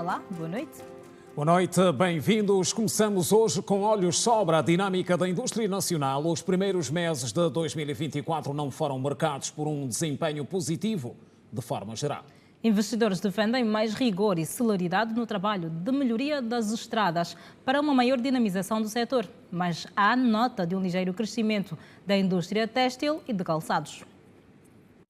Olá, boa noite. Boa noite, bem-vindos. Começamos hoje com olhos sobre a dinâmica da indústria nacional. Os primeiros meses de 2024 não foram marcados por um desempenho positivo, de forma geral. Investidores defendem mais rigor e celeridade no trabalho de melhoria das estradas para uma maior dinamização do setor, mas há nota de um ligeiro crescimento da indústria têxtil e de calçados.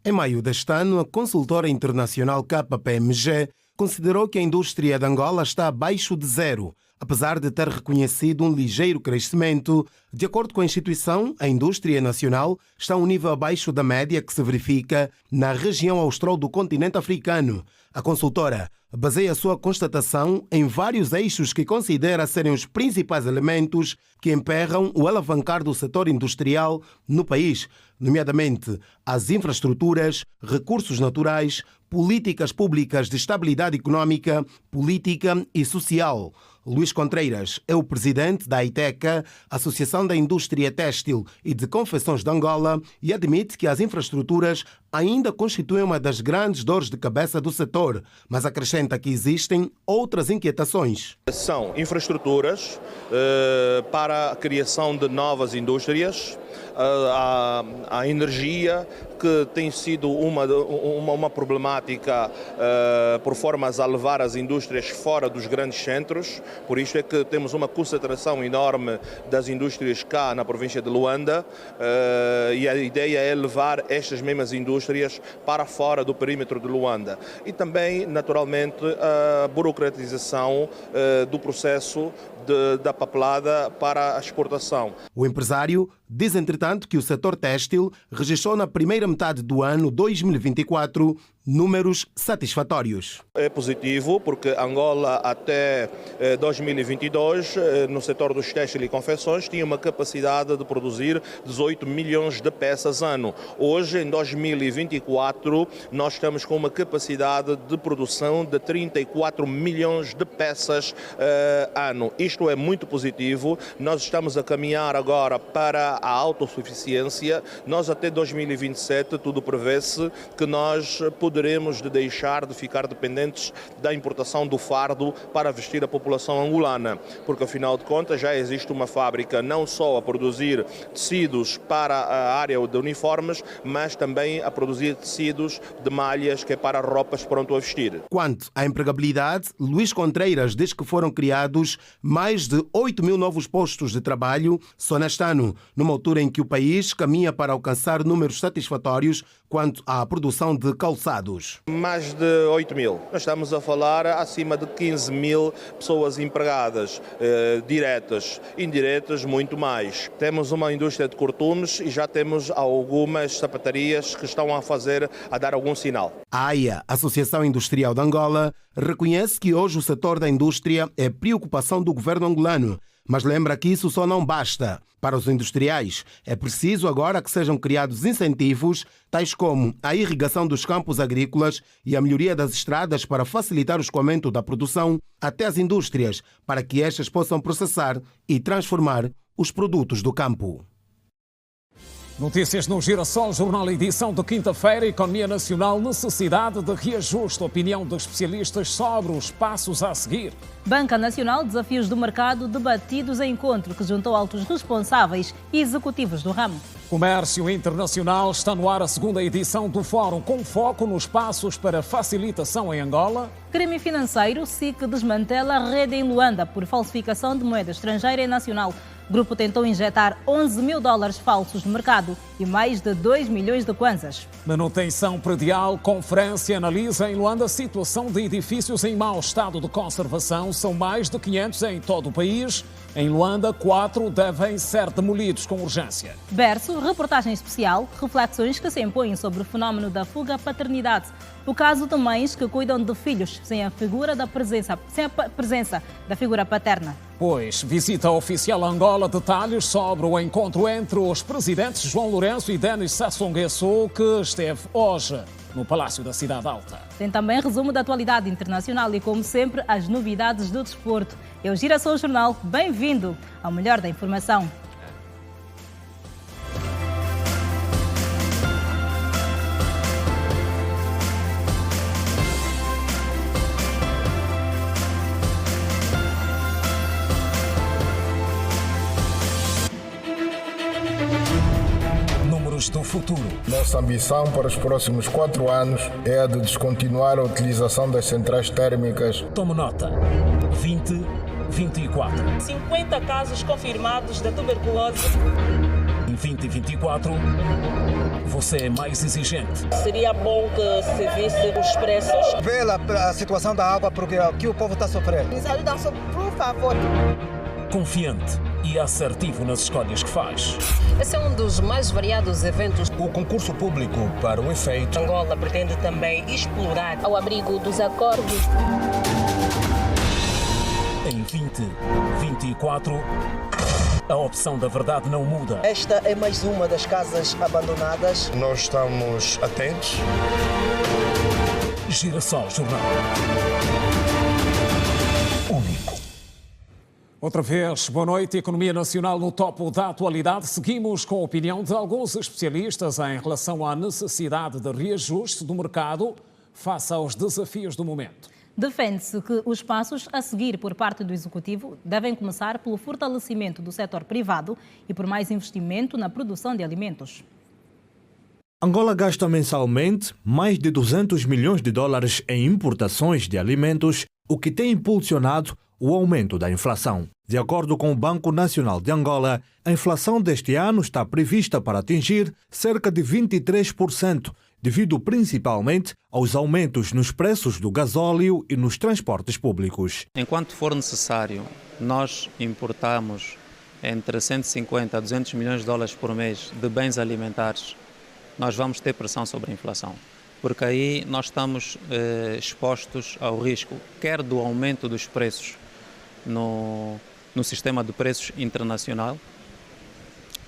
Em maio deste ano, a consultora internacional KPMG considerou que a indústria de Angola está abaixo de zero, apesar de ter reconhecido um ligeiro crescimento. De acordo com a instituição, a indústria nacional está a um nível abaixo da média que se verifica na região austral do continente africano. A consultora baseia a sua constatação em vários eixos que considera serem os principais elementos que emperram o alavancar do setor industrial no país, nomeadamente as infraestruturas, recursos naturais, políticas públicas de estabilidade econômica, política e social. Luís Contreiras é o presidente da AITECA, Associação da Indústria Têxtil e de Confecções de Angola, e admite que as infraestruturas ainda constituem uma das grandes dores de cabeça do setor, mas acrescenta que existem outras inquietações. São infraestruturas para a criação de novas indústrias, a energia, que tem sido uma problemática por formas a levar as indústrias fora dos grandes centros. Por isso é que temos uma concentração enorme das indústrias cá na província de Luanda, e a ideia é levar estas mesmas indústrias para fora do perímetro de Luanda. E também, naturalmente, a burocratização do processo da papelada para a exportação. O empresário diz, entretanto, que o setor têxtil registrou na primeira metade do ano 2024 números satisfatórios. É positivo porque Angola até 2022, no setor dos têxtil e confecções, tinha uma capacidade de produzir 18 milhões de peças ano. Hoje, em 2024, nós estamos com uma capacidade de produção de 34 milhões de peças ano. Isto é muito positivo. Nós estamos a caminhar agora para a autossuficiência. Nós até 2027, tudo prevê-se que nós poderemos deixar de ficar dependentes da importação do fardo para vestir a população angolana, porque afinal de contas já existe uma fábrica não só a produzir tecidos para a área de uniformes, mas também a produzir tecidos de malhas, que é para roupas pronto a vestir. Quanto à empregabilidade, Luís Contreiras diz que foram criados mais de 8 mil novos postos de trabalho só neste ano, numa altura em que o país caminha para alcançar números satisfatórios quanto à produção de calçados. Mais de 8 mil. Nós estamos a falar acima de 15 mil pessoas empregadas, diretas, indiretas, muito mais. Temos uma indústria de cortumes e já temos algumas sapatarias que estão a dar algum sinal. A AIA, Associação Industrial de Angola, reconhece que hoje o setor da indústria é preocupação do governo angolano, mas lembra que isso só não basta. Para os industriais, é preciso agora que sejam criados incentivos, tais como a irrigação dos campos agrícolas e a melhoria das estradas para facilitar o escoamento da produção até as indústrias, para que estas possam processar e transformar os produtos do campo. Notícias no Girassol, jornal edição de quinta-feira, Economia Nacional, necessidade de reajuste, opinião dos especialistas sobre os passos a seguir. Banca Nacional, desafios do mercado debatidos em encontro que juntou altos responsáveis e executivos do ramo. Comércio Internacional, está no ar a segunda edição do Fórum, com foco nos passos para facilitação em Angola. Crime financeiro, SIC desmantela a rede em Luanda por falsificação de moeda estrangeira e nacional. O grupo tentou injetar 11 mil dólares falsos no mercado e mais de 2 milhões de kwanzas. Manutenção predial, conferência analisa em Luanda a situação de edifícios em mau estado de conservação. São mais de 500 em todo o país. Em Luanda, 4 devem ser demolidos com urgência. Berço, reportagem especial, reflexões que se impõem sobre o fenómeno da fuga à paternidade. O caso de mães que cuidam de filhos sem a presença da figura paterna. Pois, visita oficial a Angola, detalhes sobre o encontro entre os presidentes João Lourenço e Denis Sassou Nguesso, que esteve hoje no Palácio da Cidade Alta. Tem também resumo da atualidade internacional e, como sempre, as novidades do desporto. Eu, Girassol Jornal, bem-vindo ao melhor da informação. Números do futuro. Nossa ambição para os próximos 4 anos é a de descontinuar a utilização das centrais térmicas. Tome nota. 2024. 50 casos confirmados da tuberculose. Em 2024, você é mais exigente. Seria bom que se visse os preços. Vê a situação da água, porque aqui o povo está sofrendo. Nos ajudam, por favor. Confiante e assertivo nas escolhas que faz. Esse é um dos mais variados eventos. O concurso público para o efeito. Angola pretende também explorar ao abrigo dos acordos. Em 2024, a opção da verdade não muda. Esta é mais uma das casas abandonadas. Nós estamos atentos. Girassol Jornal. Único. Outra vez, boa noite. Economia nacional no topo da atualidade. Seguimos com a opinião de alguns especialistas em relação à necessidade de reajuste do mercado face aos desafios do momento. Defende-se que os passos a seguir por parte do Executivo devem começar pelo fortalecimento do setor privado e por mais investimento na produção de alimentos. Angola gasta mensalmente mais de 200 milhões de dólares em importações de alimentos, o que tem impulsionado o aumento da inflação. De acordo com o Banco Nacional de Angola, a inflação deste ano está prevista para atingir cerca de 23%, devido principalmente aos aumentos nos preços do gasóleo e nos transportes públicos. Enquanto for necessário, nós importamos entre 150 a 200 milhões de dólares por mês de bens alimentares, nós vamos ter pressão sobre a inflação, porque aí nós estamos expostos ao risco, quer do aumento dos preços no sistema de preços internacional,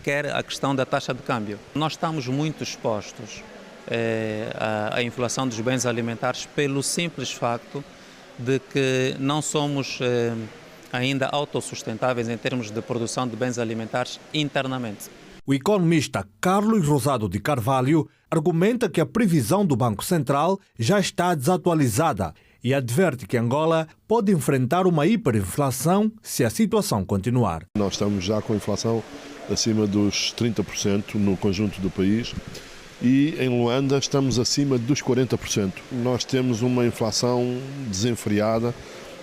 quer a questão da taxa de câmbio. Nós estamos muito expostos à inflação dos bens alimentares pelo simples facto de que não somos ainda autossustentáveis em termos de produção de bens alimentares internamente. O economista Carlos Rosado de Carvalho argumenta que a previsão do Banco Central já está desatualizada e adverte que Angola pode enfrentar uma hiperinflação se a situação continuar. Nós estamos já com a inflação acima dos 30% no conjunto do país e em Luanda estamos acima dos 40%. Nós temos uma inflação desenfreada,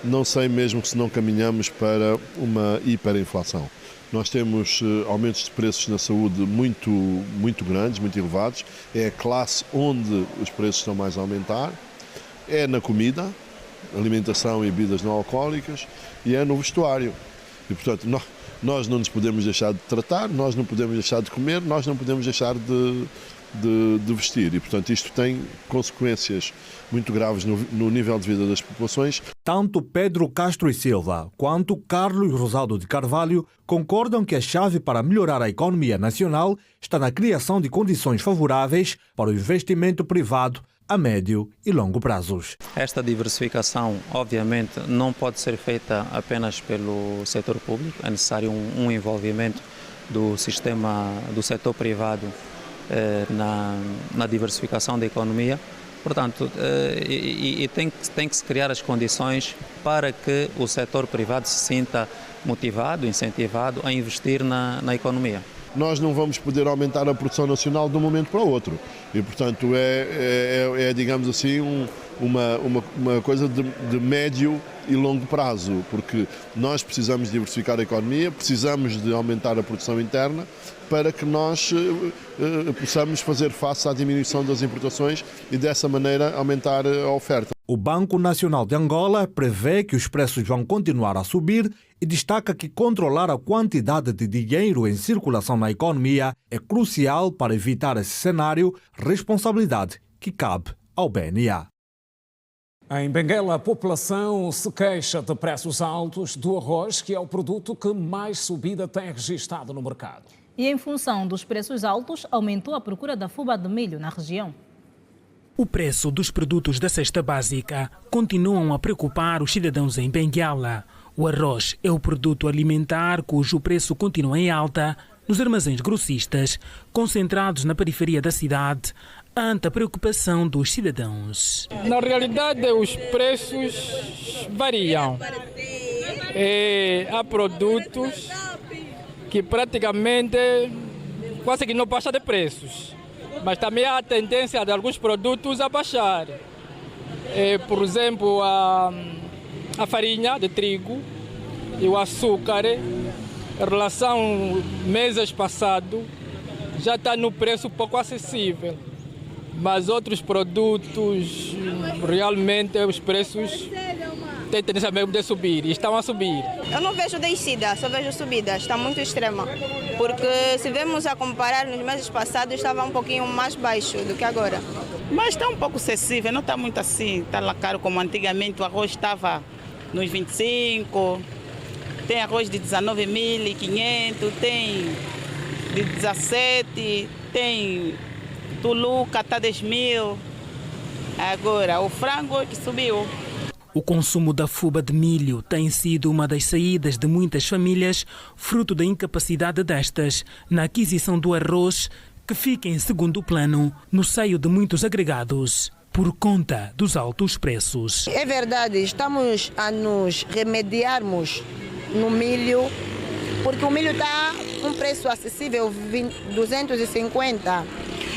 não sei mesmo se não caminhamos para uma hiperinflação. Nós temos aumentos de preços na saúde muito grandes, muito elevados. É a classe onde os preços estão mais a aumentar. É na comida, alimentação e bebidas não alcoólicas, e é no vestuário. E, portanto, nós não nos podemos deixar de tratar, nós não podemos deixar de comer, nós não podemos deixar de vestir. E, portanto, isto tem consequências muito graves no nível de vida das populações. Tanto Pedro Castro e Silva quanto Carlos Rosado de Carvalho concordam que a chave para melhorar a economia nacional está na criação de condições favoráveis para o investimento privado a médio e longo prazos. Esta diversificação, obviamente, não pode ser feita apenas pelo setor público, é necessário um envolvimento do setor privado na diversificação da economia. Portanto, tem que se criar as condições para que o setor privado se sinta motivado, incentivado a investir na economia. Nós não vamos poder aumentar a produção nacional de um momento para o outro. E, portanto, digamos assim, uma coisa de médio e longo prazo, porque nós precisamos diversificar a economia, precisamos de aumentar a produção interna para que nós possamos fazer face à diminuição das importações e, dessa maneira, aumentar a oferta. O Banco Nacional de Angola prevê que os preços vão continuar a subir e destaca que controlar a quantidade de dinheiro em circulação na economia é crucial para evitar esse cenário, responsabilidade que cabe ao BNA. Em Benguela, a população se queixa de preços altos do arroz, que é o produto que mais subida tem registrado no mercado. E em função dos preços altos, aumentou a procura da fuba de milho na região. O preço dos produtos da cesta básica continuam a preocupar os cidadãos em Benguela. O arroz é o produto alimentar cujo preço continua em alta nos armazéns grossistas, concentrados na periferia da cidade, ante a preocupação dos cidadãos. Na realidade, os preços variam. Há produtos que praticamente quase que não baixa de preços, mas também há a tendência de alguns produtos a baixar. Por exemplo, a farinha de trigo e o açúcar, em relação meses passados, já está no preço pouco acessível. Mas outros produtos, realmente os preços têm tendência mesmo de subir, e estão a subir. Eu não vejo descida, só vejo subida, está muito extrema. Porque se vemos a comparar nos meses passados, estava um pouquinho mais baixo do que agora. Mas está um pouco acessível, não está muito assim, está lá caro como antigamente. O arroz estava nos 25, tem arroz de 19.500, tem de 17, tem Tuluca, está 10.000. Agora, o frango é que subiu. O consumo da fuba de milho tem sido uma das saídas de muitas famílias, fruto da incapacidade destas na aquisição do arroz, que fica em segundo plano no seio de muitos agregados, por conta dos altos preços. É verdade, estamos a nos remediarmos no milho, porque o milho está um preço acessível, 250,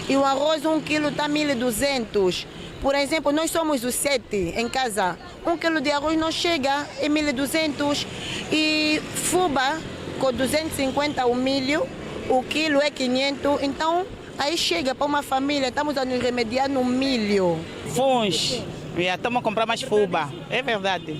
e o arroz 1 quilo está 1.200. Por exemplo, nós somos os 7 em casa. 1 quilo de arroz não chega em 1.200 e fuba com 250 o milho, o quilo é 500. Então, aí chega para uma família, estamos a nos remediar no milho. Funs, estamos a comprar mais fuba, é verdade.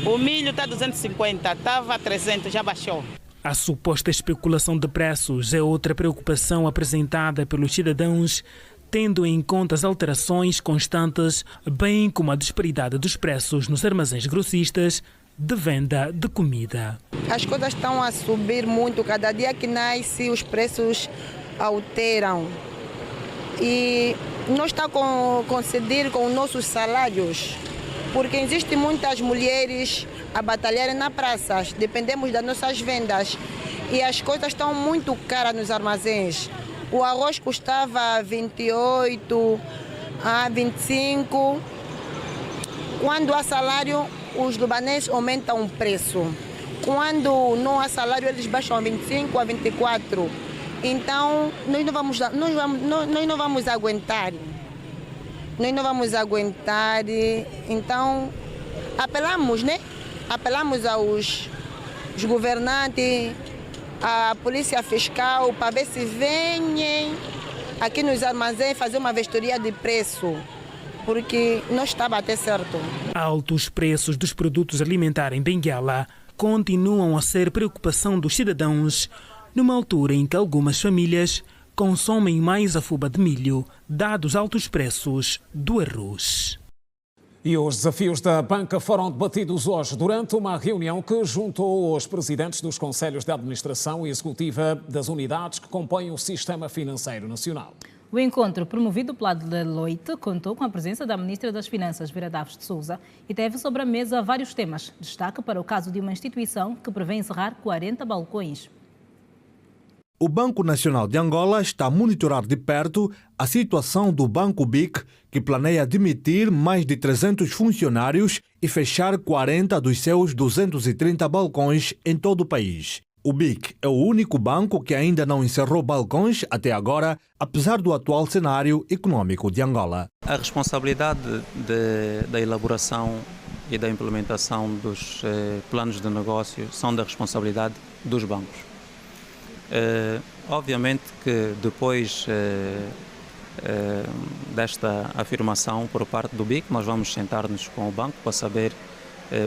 O milho está 250, estava 300, já baixou. A suposta especulação de preços é outra preocupação apresentada pelos cidadãos, tendo em conta as alterações constantes, bem como a disparidade dos preços nos armazéns grossistas de venda de comida. As coisas estão a subir muito, cada dia que nasce os preços alteram. E não está a coincidir com os nossos salários, porque existem muitas mulheres a batalharem nas praças, dependemos das nossas vendas e as coisas estão muito caras nos armazéns. O arroz custava 28 a 25. Quando há salário, os libaneses aumentam o preço. Quando não há salário, eles baixam a 25 a 24. Então, nós não vamos aguentar. Nós não vamos aguentar. Então, apelamos, né? Apelamos aos governantes, a polícia fiscal, para ver se venham aqui nos armazéns fazer uma vistoria de preço, porque não está a bater certo. Altos preços dos produtos alimentares em Benguela continuam a ser preocupação dos cidadãos, numa altura em que algumas famílias consomem mais a fuba de milho, dados altos preços do arroz. E os desafios da banca foram debatidos hoje durante uma reunião que juntou os presidentes dos conselhos de administração e executiva das unidades que compõem o sistema financeiro nacional. O encontro, promovido pela Deloitte, contou com a presença da Ministra das Finanças, Vera Daves de Sousa, e teve sobre a mesa vários temas. Destaque para o caso de uma instituição que prevê encerrar 40 balcões. O Banco Nacional de Angola está a monitorar de perto a situação do Banco BIC, que planeia demitir mais de 300 funcionários e fechar 40 dos seus 230 balcões em todo o país. O BIC é o único banco que ainda não encerrou balcões até agora, apesar do atual cenário econômico de Angola. A responsabilidade da elaboração e da implementação dos planos de negócio são da responsabilidade dos bancos. Obviamente que depois desta afirmação por parte do BIC, nós vamos sentar-nos com o banco para saber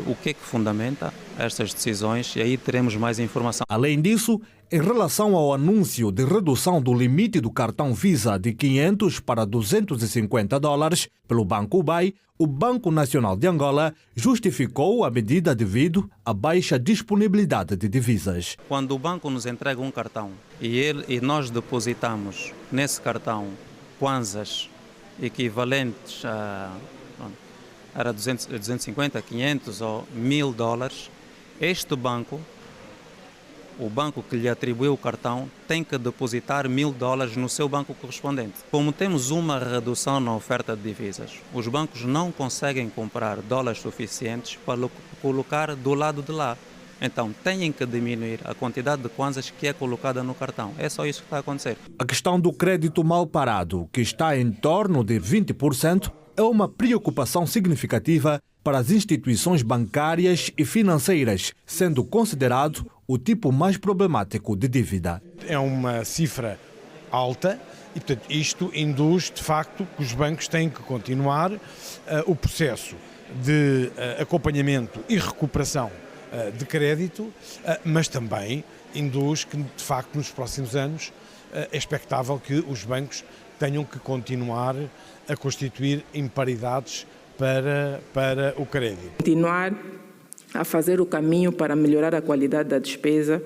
o que é que fundamenta estas decisões e aí teremos mais informação. Além disso, em relação ao anúncio de redução do limite do cartão Visa de 500 para 250 dólares pelo Banco UBAI, o Banco Nacional de Angola justificou a medida devido à baixa disponibilidade de divisas. Quando o banco nos entrega um cartão e nós depositamos nesse cartão kwanzas equivalentes a 250, 500 ou 1.000 dólares, este banco, o banco que lhe atribuiu o cartão, tem que depositar 1.000 dólares no seu banco correspondente. Como temos uma redução na oferta de divisas, os bancos não conseguem comprar dólares suficientes para colocar do lado de lá. Então, têm que diminuir a quantidade de kwanzas que é colocada no cartão. É só isso que está a acontecer. A questão do crédito mal parado, que está em torno de 20%, é uma preocupação significativa para as instituições bancárias e financeiras, sendo considerado o tipo mais problemático de dívida. É uma cifra alta e, portanto, isto induz, de facto, que os bancos têm que continuar o processo de acompanhamento e recuperação de crédito, mas também induz que, de facto, nos próximos anos é expectável que os bancos tenham que continuar a constituir imparidades para o crédito. Continuar a fazer o caminho para melhorar a qualidade da despesa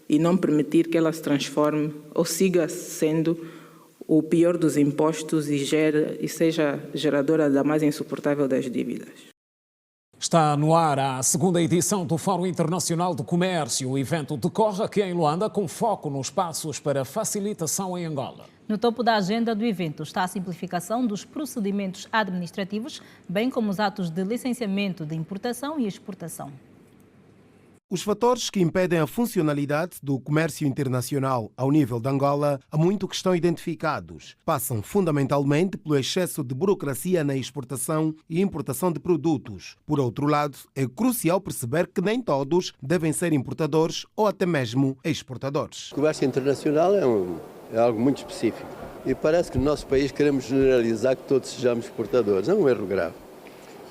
e não permitir que ela se transforme ou siga sendo o pior dos impostos e seja geradora da mais insuportável das dívidas. Está no ar a segunda edição do Fórum Internacional do Comércio. O evento decorre aqui em Luanda com foco nos passos para facilitação em Angola. No topo da agenda do evento está a simplificação dos procedimentos administrativos, bem como os atos de licenciamento de importação e exportação. Os fatores que impedem a funcionalidade do comércio internacional ao nível de Angola há muito que estão identificados. Passam fundamentalmente pelo excesso de burocracia na exportação e importação de produtos. Por outro lado, é crucial perceber que nem todos devem ser importadores ou até mesmo exportadores. O comércio internacional é algo muito específico e parece que no nosso país queremos generalizar que todos sejamos exportadores. É um erro grave.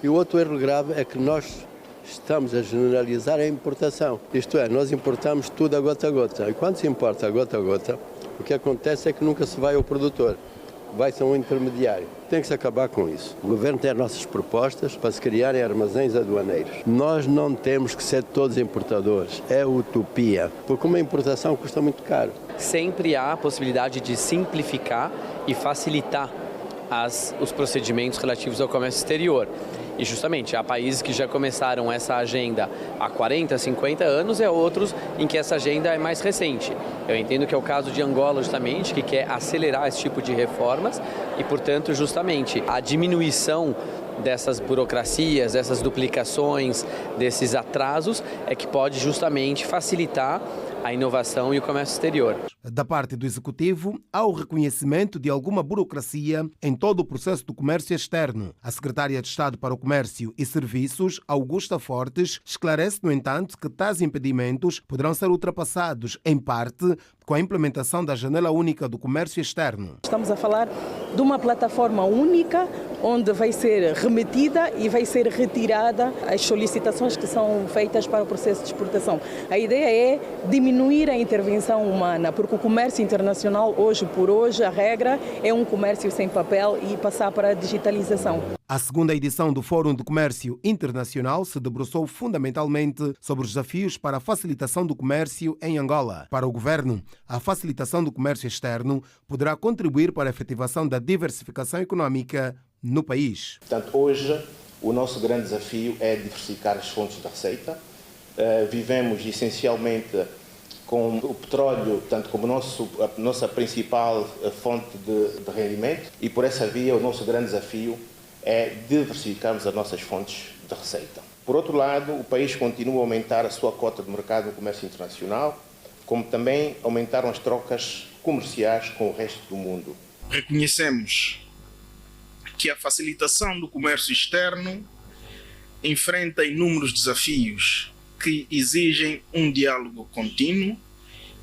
E o outro erro grave é que nós estamos a generalizar a importação. Isto é, nós importamos tudo a gota. E quando se importa a gota, o que acontece é que nunca se vai ao produtor, vai-se a um intermediário. Tem que se acabar com isso. O governo tem as nossas propostas para se criarem armazéns aduaneiros. Nós não temos que ser todos importadores, é utopia, porque uma importação custa muito caro. Sempre há a possibilidade de simplificar e facilitar os procedimentos relativos ao comércio exterior. E justamente há países que já começaram essa agenda há 40, 50 anos e há outros em que essa agenda é mais recente. Eu entendo que é o caso de Angola justamente, que quer acelerar esse tipo de reformas e, portanto, justamente a diminuição dessas burocracias, dessas duplicações, desses atrasos é que pode justamente facilitar a inovação e o comércio exterior. Da parte do Executivo, há o reconhecimento de alguma burocracia em todo o processo do comércio externo. A Secretária de Estado para o Comércio e Serviços, Augusta Fortes, esclarece, no entanto, que tais impedimentos poderão ser ultrapassados, em parte, com a implementação da Janela Única do Comércio Externo. Estamos a falar de uma plataforma única, onde vai ser remetida e vai ser retirada as solicitações que são feitas para o processo de exportação. A ideia é diminuir a intervenção humana, porque o comércio internacional, hoje por hoje, a regra é um comércio sem papel e passar para a digitalização. A segunda edição do Fórum de Comércio Internacional se debruçou fundamentalmente sobre os desafios para a facilitação do comércio em Angola. Para o governo, a facilitação do comércio externo poderá contribuir para a efetivação da diversificação econômica no país. Portanto, hoje o nosso grande desafio é diversificar as fontes da receita. Vivemos essencialmente com o petróleo, tanto como a nossa principal fonte de rendimento, e por essa via o nosso grande desafio é diversificarmos as nossas fontes de receita. Por outro lado, o país continua a aumentar a sua cota de mercado no comércio internacional, como também aumentaram as trocas comerciais com o resto do mundo. Reconhecemos que a facilitação do comércio externo enfrenta inúmeros desafios que exigem um diálogo contínuo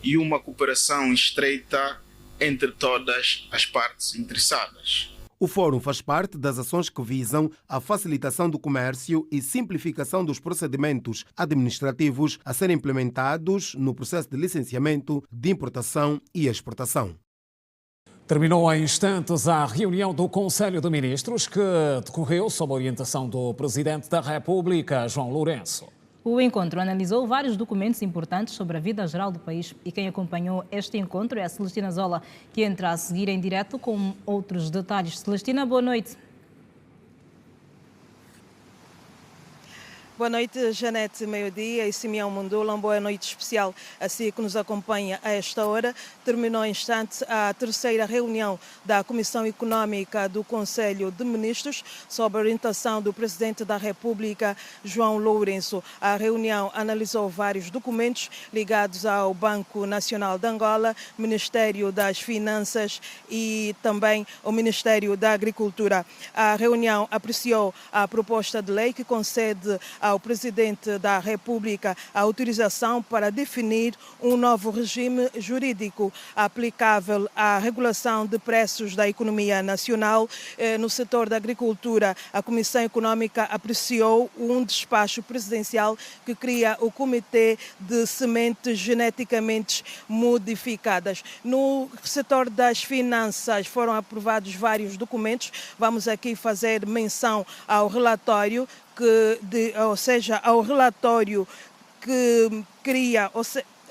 e uma cooperação estreita entre todas as partes interessadas. O Fórum faz parte das ações que visam a facilitação do comércio e simplificação dos procedimentos administrativos a serem implementados no processo de licenciamento, de importação e exportação. Terminou há instantes a reunião do Conselho de Ministros que decorreu sob a orientação do Presidente da República, João Lourenço. O encontro analisou vários documentos importantes sobre a vida geral do país e quem acompanhou este encontro é a Celestina Zola, que entra a seguir em direto com outros detalhes. Celestina, boa noite. Boa noite, Janete Meio-Dia e Simeão Mundula. Boa noite especial a si que nos acompanha a esta hora. Terminou em instante a terceira reunião da Comissão Econômica do Conselho de Ministros, sob a orientação do Presidente da República, João Lourenço. A reunião analisou vários documentos ligados ao Banco Nacional de Angola, Ministério das Finanças e também o Ministério da Agricultura. A reunião apreciou a proposta de lei que concede ao Presidente da República a autorização para definir um novo regime jurídico aplicável à regulação de preços da economia nacional. No setor da agricultura, a Comissão Econômica apreciou um despacho presidencial que cria o Comitê de Sementes Geneticamente Modificadas. No setor das finanças foram aprovados vários documentos. Vamos aqui fazer menção ao relatório ao relatório que cria,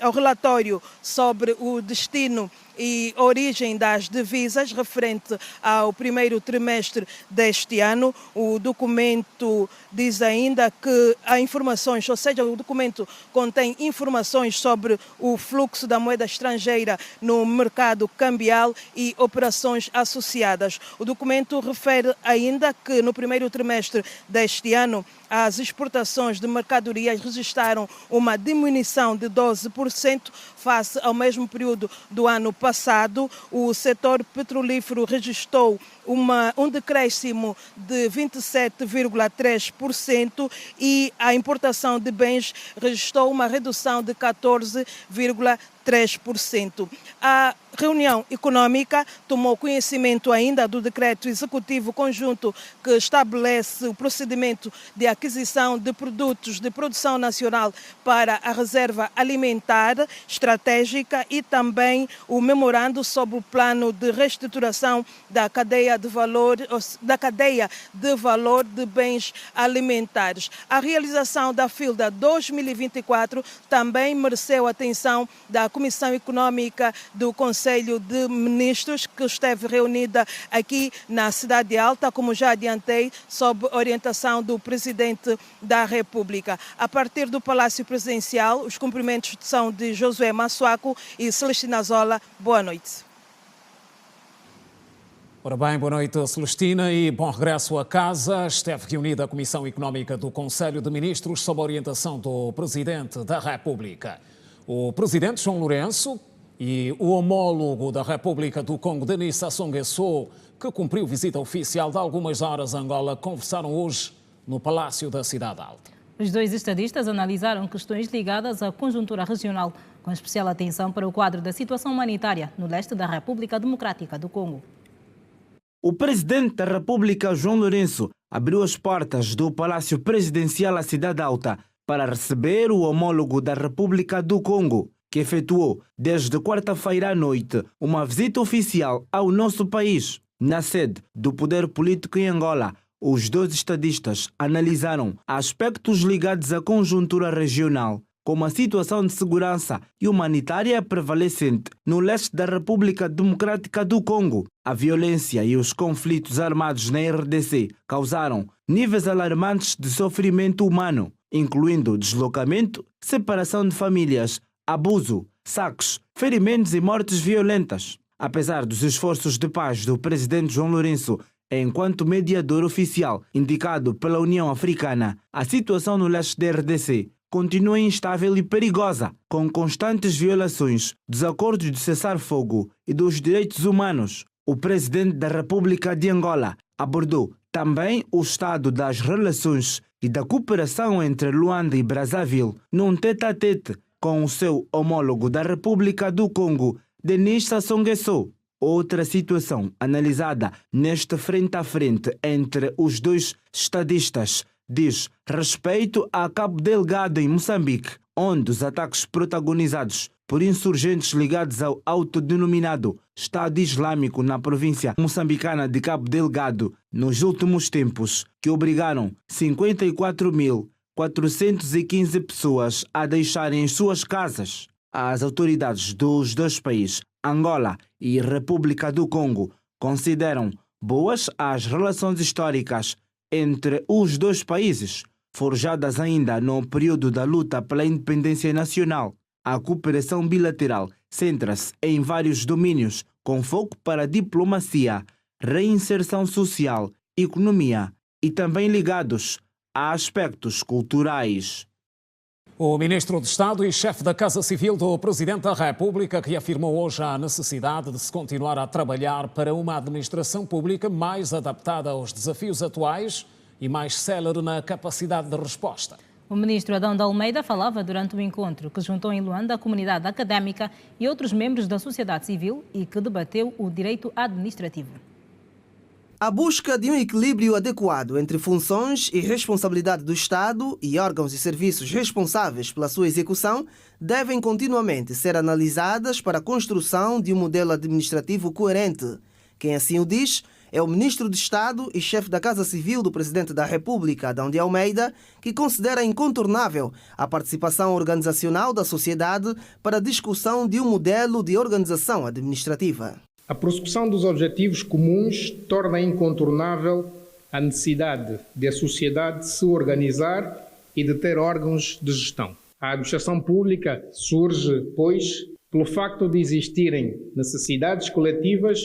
ao relatório sobre o destino e origem das divisas referente ao primeiro trimestre deste ano. O documento diz ainda que há informações, ou seja, o documento contém informações sobre o fluxo da moeda estrangeira no mercado cambial e operações associadas. O documento refere ainda que no primeiro trimestre deste ano as exportações de mercadorias registraram uma diminuição de 12% face ao mesmo período do ano passado. O setor petrolífero registrou um decréscimo de 27,3% e a importação de bens registrou uma redução de 14,3%. A reunião econômica tomou conhecimento ainda do decreto executivo conjunto que estabelece o procedimento de aquisição de produtos de produção nacional para a reserva alimentar estratégica e também o memorando sobre o plano de reestruturação da cadeia de valor de bens alimentares. A realização da FILDA 2024 também mereceu a atenção da Comissão Econômica do Conselho de Ministros, que esteve reunida aqui na Cidade Alta, como já adiantei, sob orientação do Presidente da República. A partir do Palácio Presidencial, os cumprimentos são de Josué Massuaco e Celestina Zola. Boa noite. Ora bem, boa noite, Celestina, e bom regresso a casa. Esteve reunida a Comissão Econômica do Conselho de Ministros sob a orientação do Presidente da República. O Presidente João Lourenço e o homólogo da República do Congo, Denis Sassou Nguesso, que cumpriu visita oficial de algumas horas a Angola, conversaram hoje no Palácio da Cidade Alta. Os dois estadistas analisaram questões ligadas à conjuntura regional, com especial atenção para o quadro da situação humanitária no leste da República Democrática do Congo. O Presidente da República, João Lourenço, abriu as portas do Palácio Presidencial à Cidade Alta para receber o homólogo da República do Congo, que efetuou desde quarta-feira à noite uma visita oficial ao nosso país. Na sede do Poder Político em Angola, os dois estadistas analisaram aspectos ligados à conjuntura regional, como a situação de segurança e humanitária prevalecente no leste da República Democrática do Congo. A violência e os conflitos armados na RDC causaram níveis alarmantes de sofrimento humano, incluindo deslocamento, separação de famílias, abuso, saques, ferimentos e mortes violentas. Apesar dos esforços de paz do presidente João Lourenço enquanto mediador oficial indicado pela União Africana, a situação no leste da RDC continua instável e perigosa, com constantes violações dos acordos de cessar-fogo e dos direitos humanos. O presidente da República de Angola abordou também o estado das relações e da cooperação entre Luanda e Brazzaville num tete-a-tete com o seu homólogo da República do Congo, Denis Sassou Nguesso. Outra situação analisada neste frente a frente entre os dois estadistas diz respeito a Cabo Delgado em Moçambique, onde os ataques protagonizados por insurgentes ligados ao autodenominado Estado Islâmico na província moçambicana de Cabo Delgado nos últimos tempos, que obrigaram 54.415 pessoas a deixarem suas casas. As autoridades dos dois países, Angola e República do Congo, consideram boas as relações históricas entre os dois países, forjadas ainda no período da luta pela independência nacional. A cooperação bilateral centra-se em vários domínios, com foco para diplomacia, reinserção social, economia e também ligados a aspectos culturais. O ministro de Estado e chefe da Casa Civil do Presidente da República reafirmou hoje a necessidade de se continuar a trabalhar para uma administração pública mais adaptada aos desafios atuais e mais célere na capacidade de resposta. O ministro Adão de Almeida falava durante o encontro que juntou em Luanda a comunidade académica e outros membros da sociedade civil e que debateu o direito administrativo. A busca de um equilíbrio adequado entre funções e responsabilidade do Estado e órgãos e serviços responsáveis pela sua execução devem continuamente ser analisadas para a construção de um modelo administrativo coerente. Quem assim o diz é o ministro de Estado e chefe da Casa Civil do Presidente da República, Adão de Almeida, que considera incontornável a participação organizacional da sociedade para a discussão de um modelo de organização administrativa. A prossecução dos objetivos comuns torna incontornável a necessidade de a sociedade se organizar e de ter órgãos de gestão. A administração pública surge, pois, pelo facto de existirem necessidades coletivas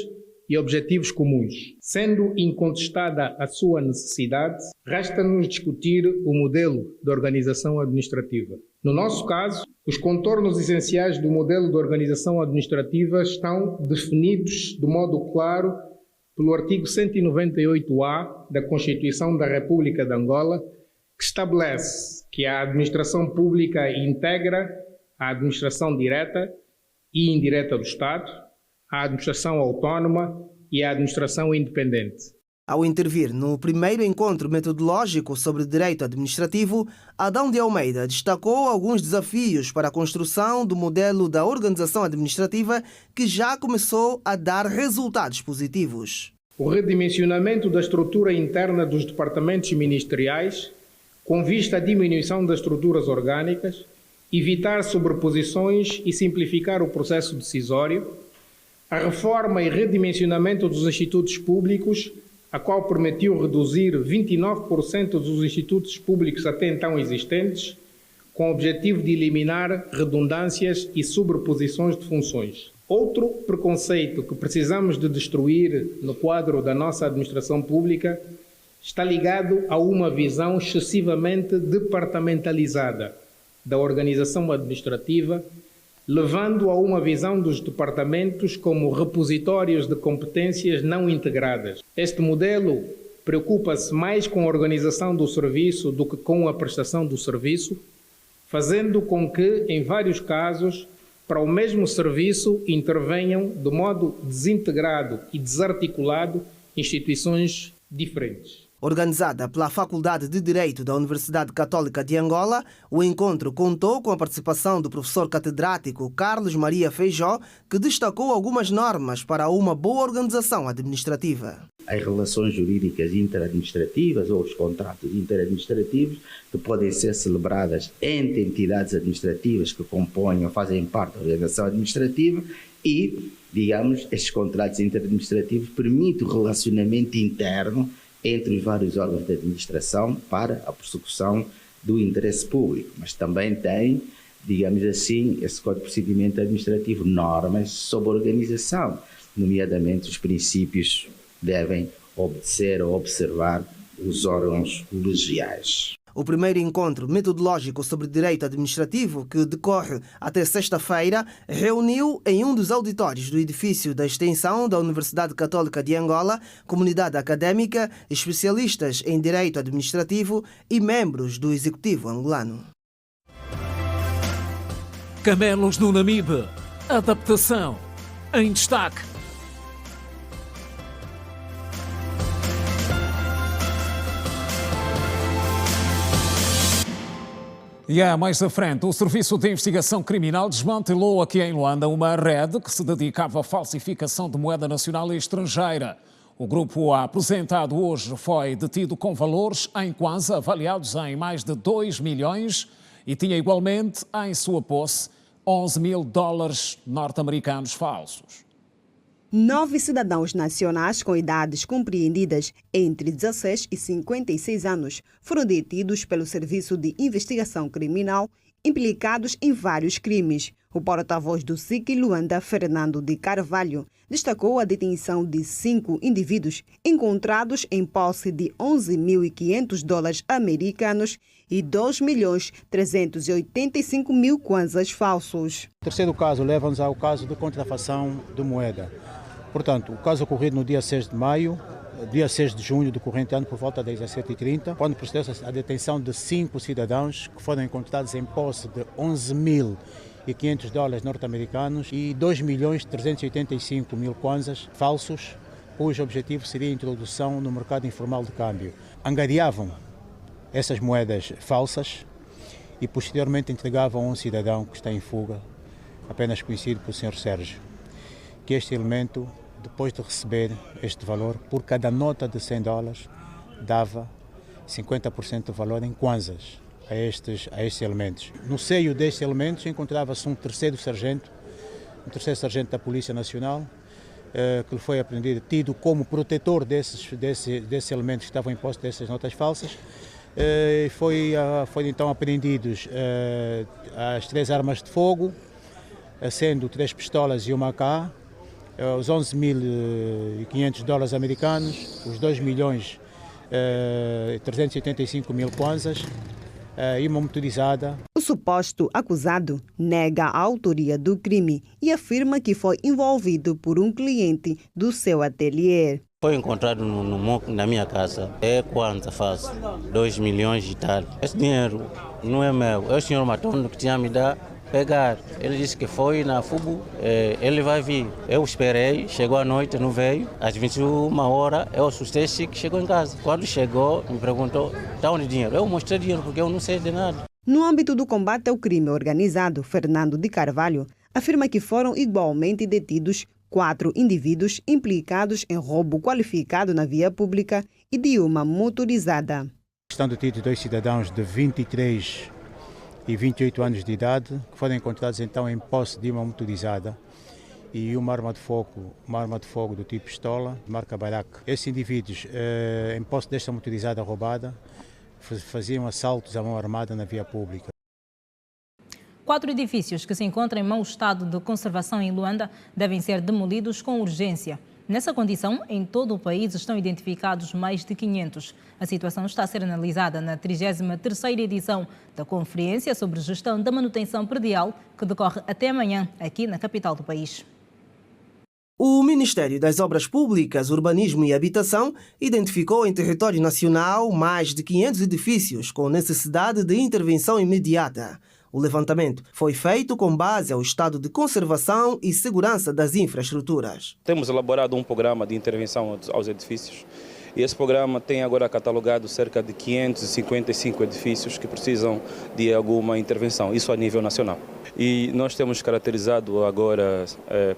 e objetivos comuns. Sendo incontestada a sua necessidade, resta-nos discutir o modelo de organização administrativa. No nosso caso, os contornos essenciais do modelo de organização administrativa estão definidos de modo claro pelo artigo 198-A da Constituição da República de Angola, que estabelece que a administração pública integra a administração direta e indireta do Estado, a administração autónoma e a administração independente. Ao intervir no primeiro encontro metodológico sobre direito administrativo, Adão de Almeida destacou alguns desafios para a construção do modelo da organização administrativa que já começou a dar resultados positivos. O redimensionamento da estrutura interna dos departamentos ministeriais, com vista à diminuição das estruturas orgânicas, evitar sobreposições e simplificar o processo decisório, a reforma e redimensionamento dos institutos públicos, a qual permitiu reduzir 29% dos institutos públicos até então existentes, com o objetivo de eliminar redundâncias e sobreposições de funções. Outro preconceito que precisamos de destruir no quadro da nossa administração pública está ligado a uma visão excessivamente departamentalizada da organização administrativa, levando a uma visão dos departamentos como repositórios de competências não integradas. Este modelo preocupa-se mais com a organização do serviço do que com a prestação do serviço, fazendo com que, em vários casos, para o mesmo serviço intervenham de modo desintegrado e desarticulado instituições diferentes. Organizada pela Faculdade de Direito da Universidade Católica de Angola, o encontro contou com a participação do professor catedrático Carlos Maria Feijó, que destacou algumas normas para uma boa organização administrativa. As relações jurídicas interadministrativas ou os contratos interadministrativos que podem ser celebradas entre entidades administrativas que compõem ou fazem parte da organização administrativa e, digamos, estes contratos interadministrativos permitem o relacionamento interno entre os vários órgãos de administração para a persecução do interesse público, mas também tem, digamos assim, esse Código de Procedimento Administrativo, normas sobre organização, nomeadamente os princípios devem obedecer ou observar os órgãos colegiais. O primeiro encontro metodológico sobre direito administrativo, que decorre até sexta-feira, reuniu em um dos auditórios do edifício da extensão da Universidade Católica de Angola, comunidade académica, especialistas em direito administrativo e membros do executivo angolano. Camelos no Namibe. Adaptação em destaque. E mais à frente, o Serviço de Investigação Criminal desmantelou aqui em Luanda uma rede que se dedicava à falsificação de moeda nacional e estrangeira. O grupo apresentado hoje foi detido com valores em Kwanza avaliados em mais de 2 milhões e tinha igualmente em sua posse 11 mil dólares norte-americanos falsos. 9 cidadãos nacionais com idades compreendidas entre 16 e 56 anos foram detidos pelo Serviço de Investigação Criminal, implicados em vários crimes. O porta-voz do SIC Luanda, Fernando de Carvalho, destacou a detenção de 5 indivíduos encontrados em posse de 11.500 dólares americanos e 2.385.000 kwanzas falsos. O terceiro caso leva-nos ao caso de contrafação de moeda. Portanto, o caso ocorrido no dia 6 de maio, dia 6 de junho do corrente ano, por volta das 17h30, quando procedeu-se a detenção de 5 cidadãos que foram encontrados em posse de 11.500 dólares norte-americanos e 2.385.000 kwanzas falsos, cujo objetivo seria a introdução no mercado informal de câmbio. Angariavam essas moedas falsas e posteriormente entregavam a um cidadão que está em fuga, apenas conhecido por Sr. Sérgio, que este elemento, depois de receber este valor, por cada nota de 100 dólares, dava 50% do valor em kwanzas a estes elementos. No seio destes elementos encontrava-se um terceiro sargento da Polícia Nacional, que foi apreendido, tido como protetor desses elementos que estavam em posse dessas notas falsas. Foi então apreendidos as 3 armas de fogo, sendo 3 pistolas e uma AK, os 11.500 dólares americanos, os 2.385.000 kwanzas e uma motorizada. O suposto acusado nega a autoria do crime e afirma que foi envolvido por um cliente do seu ateliê. Foi encontrado na minha casa. É quanto faz? 2 milhões e tal. Esse dinheiro não é meu. É o senhor Matondo que tinha me dado pegar. Ele disse que foi na Fubu, ele vai vir. Eu esperei, chegou à noite, não veio. Às 21 horas, eu assustei-se que chegou em casa. Quando chegou, me perguntou, está onde o dinheiro? Eu mostrei dinheiro porque eu não sei de nada. No âmbito do combate ao crime organizado, Fernando de Carvalho afirma que foram igualmente detidos 4 indivíduos implicados em roubo qualificado na via pública e de uma motorizada. Estão detidos 2 cidadãos de 23 e 28 anos de idade, que foram encontrados então em posse de uma motorizada e uma arma de fogo do tipo pistola, marca Barak. Esses indivíduos, em posse desta motorizada roubada, faziam assaltos à mão armada na via pública. 4 edifícios que se encontram em mau estado de conservação em Luanda devem ser demolidos com urgência. Nessa condição, em todo o país estão identificados mais de 500. A situação está a ser analisada na 33ª edição da Conferência sobre Gestão da Manutenção Predial, que decorre até amanhã, aqui na capital do país. O Ministério das Obras Públicas, Urbanismo e Habitação identificou em território nacional mais de 500 edifícios com necessidade de intervenção imediata. O levantamento foi feito com base ao estado de conservação e segurança das infraestruturas. Temos elaborado um programa de intervenção aos edifícios e esse programa tem agora catalogado cerca de 555 edifícios que precisam de alguma intervenção, isso a nível nacional. E nós temos caracterizado agora,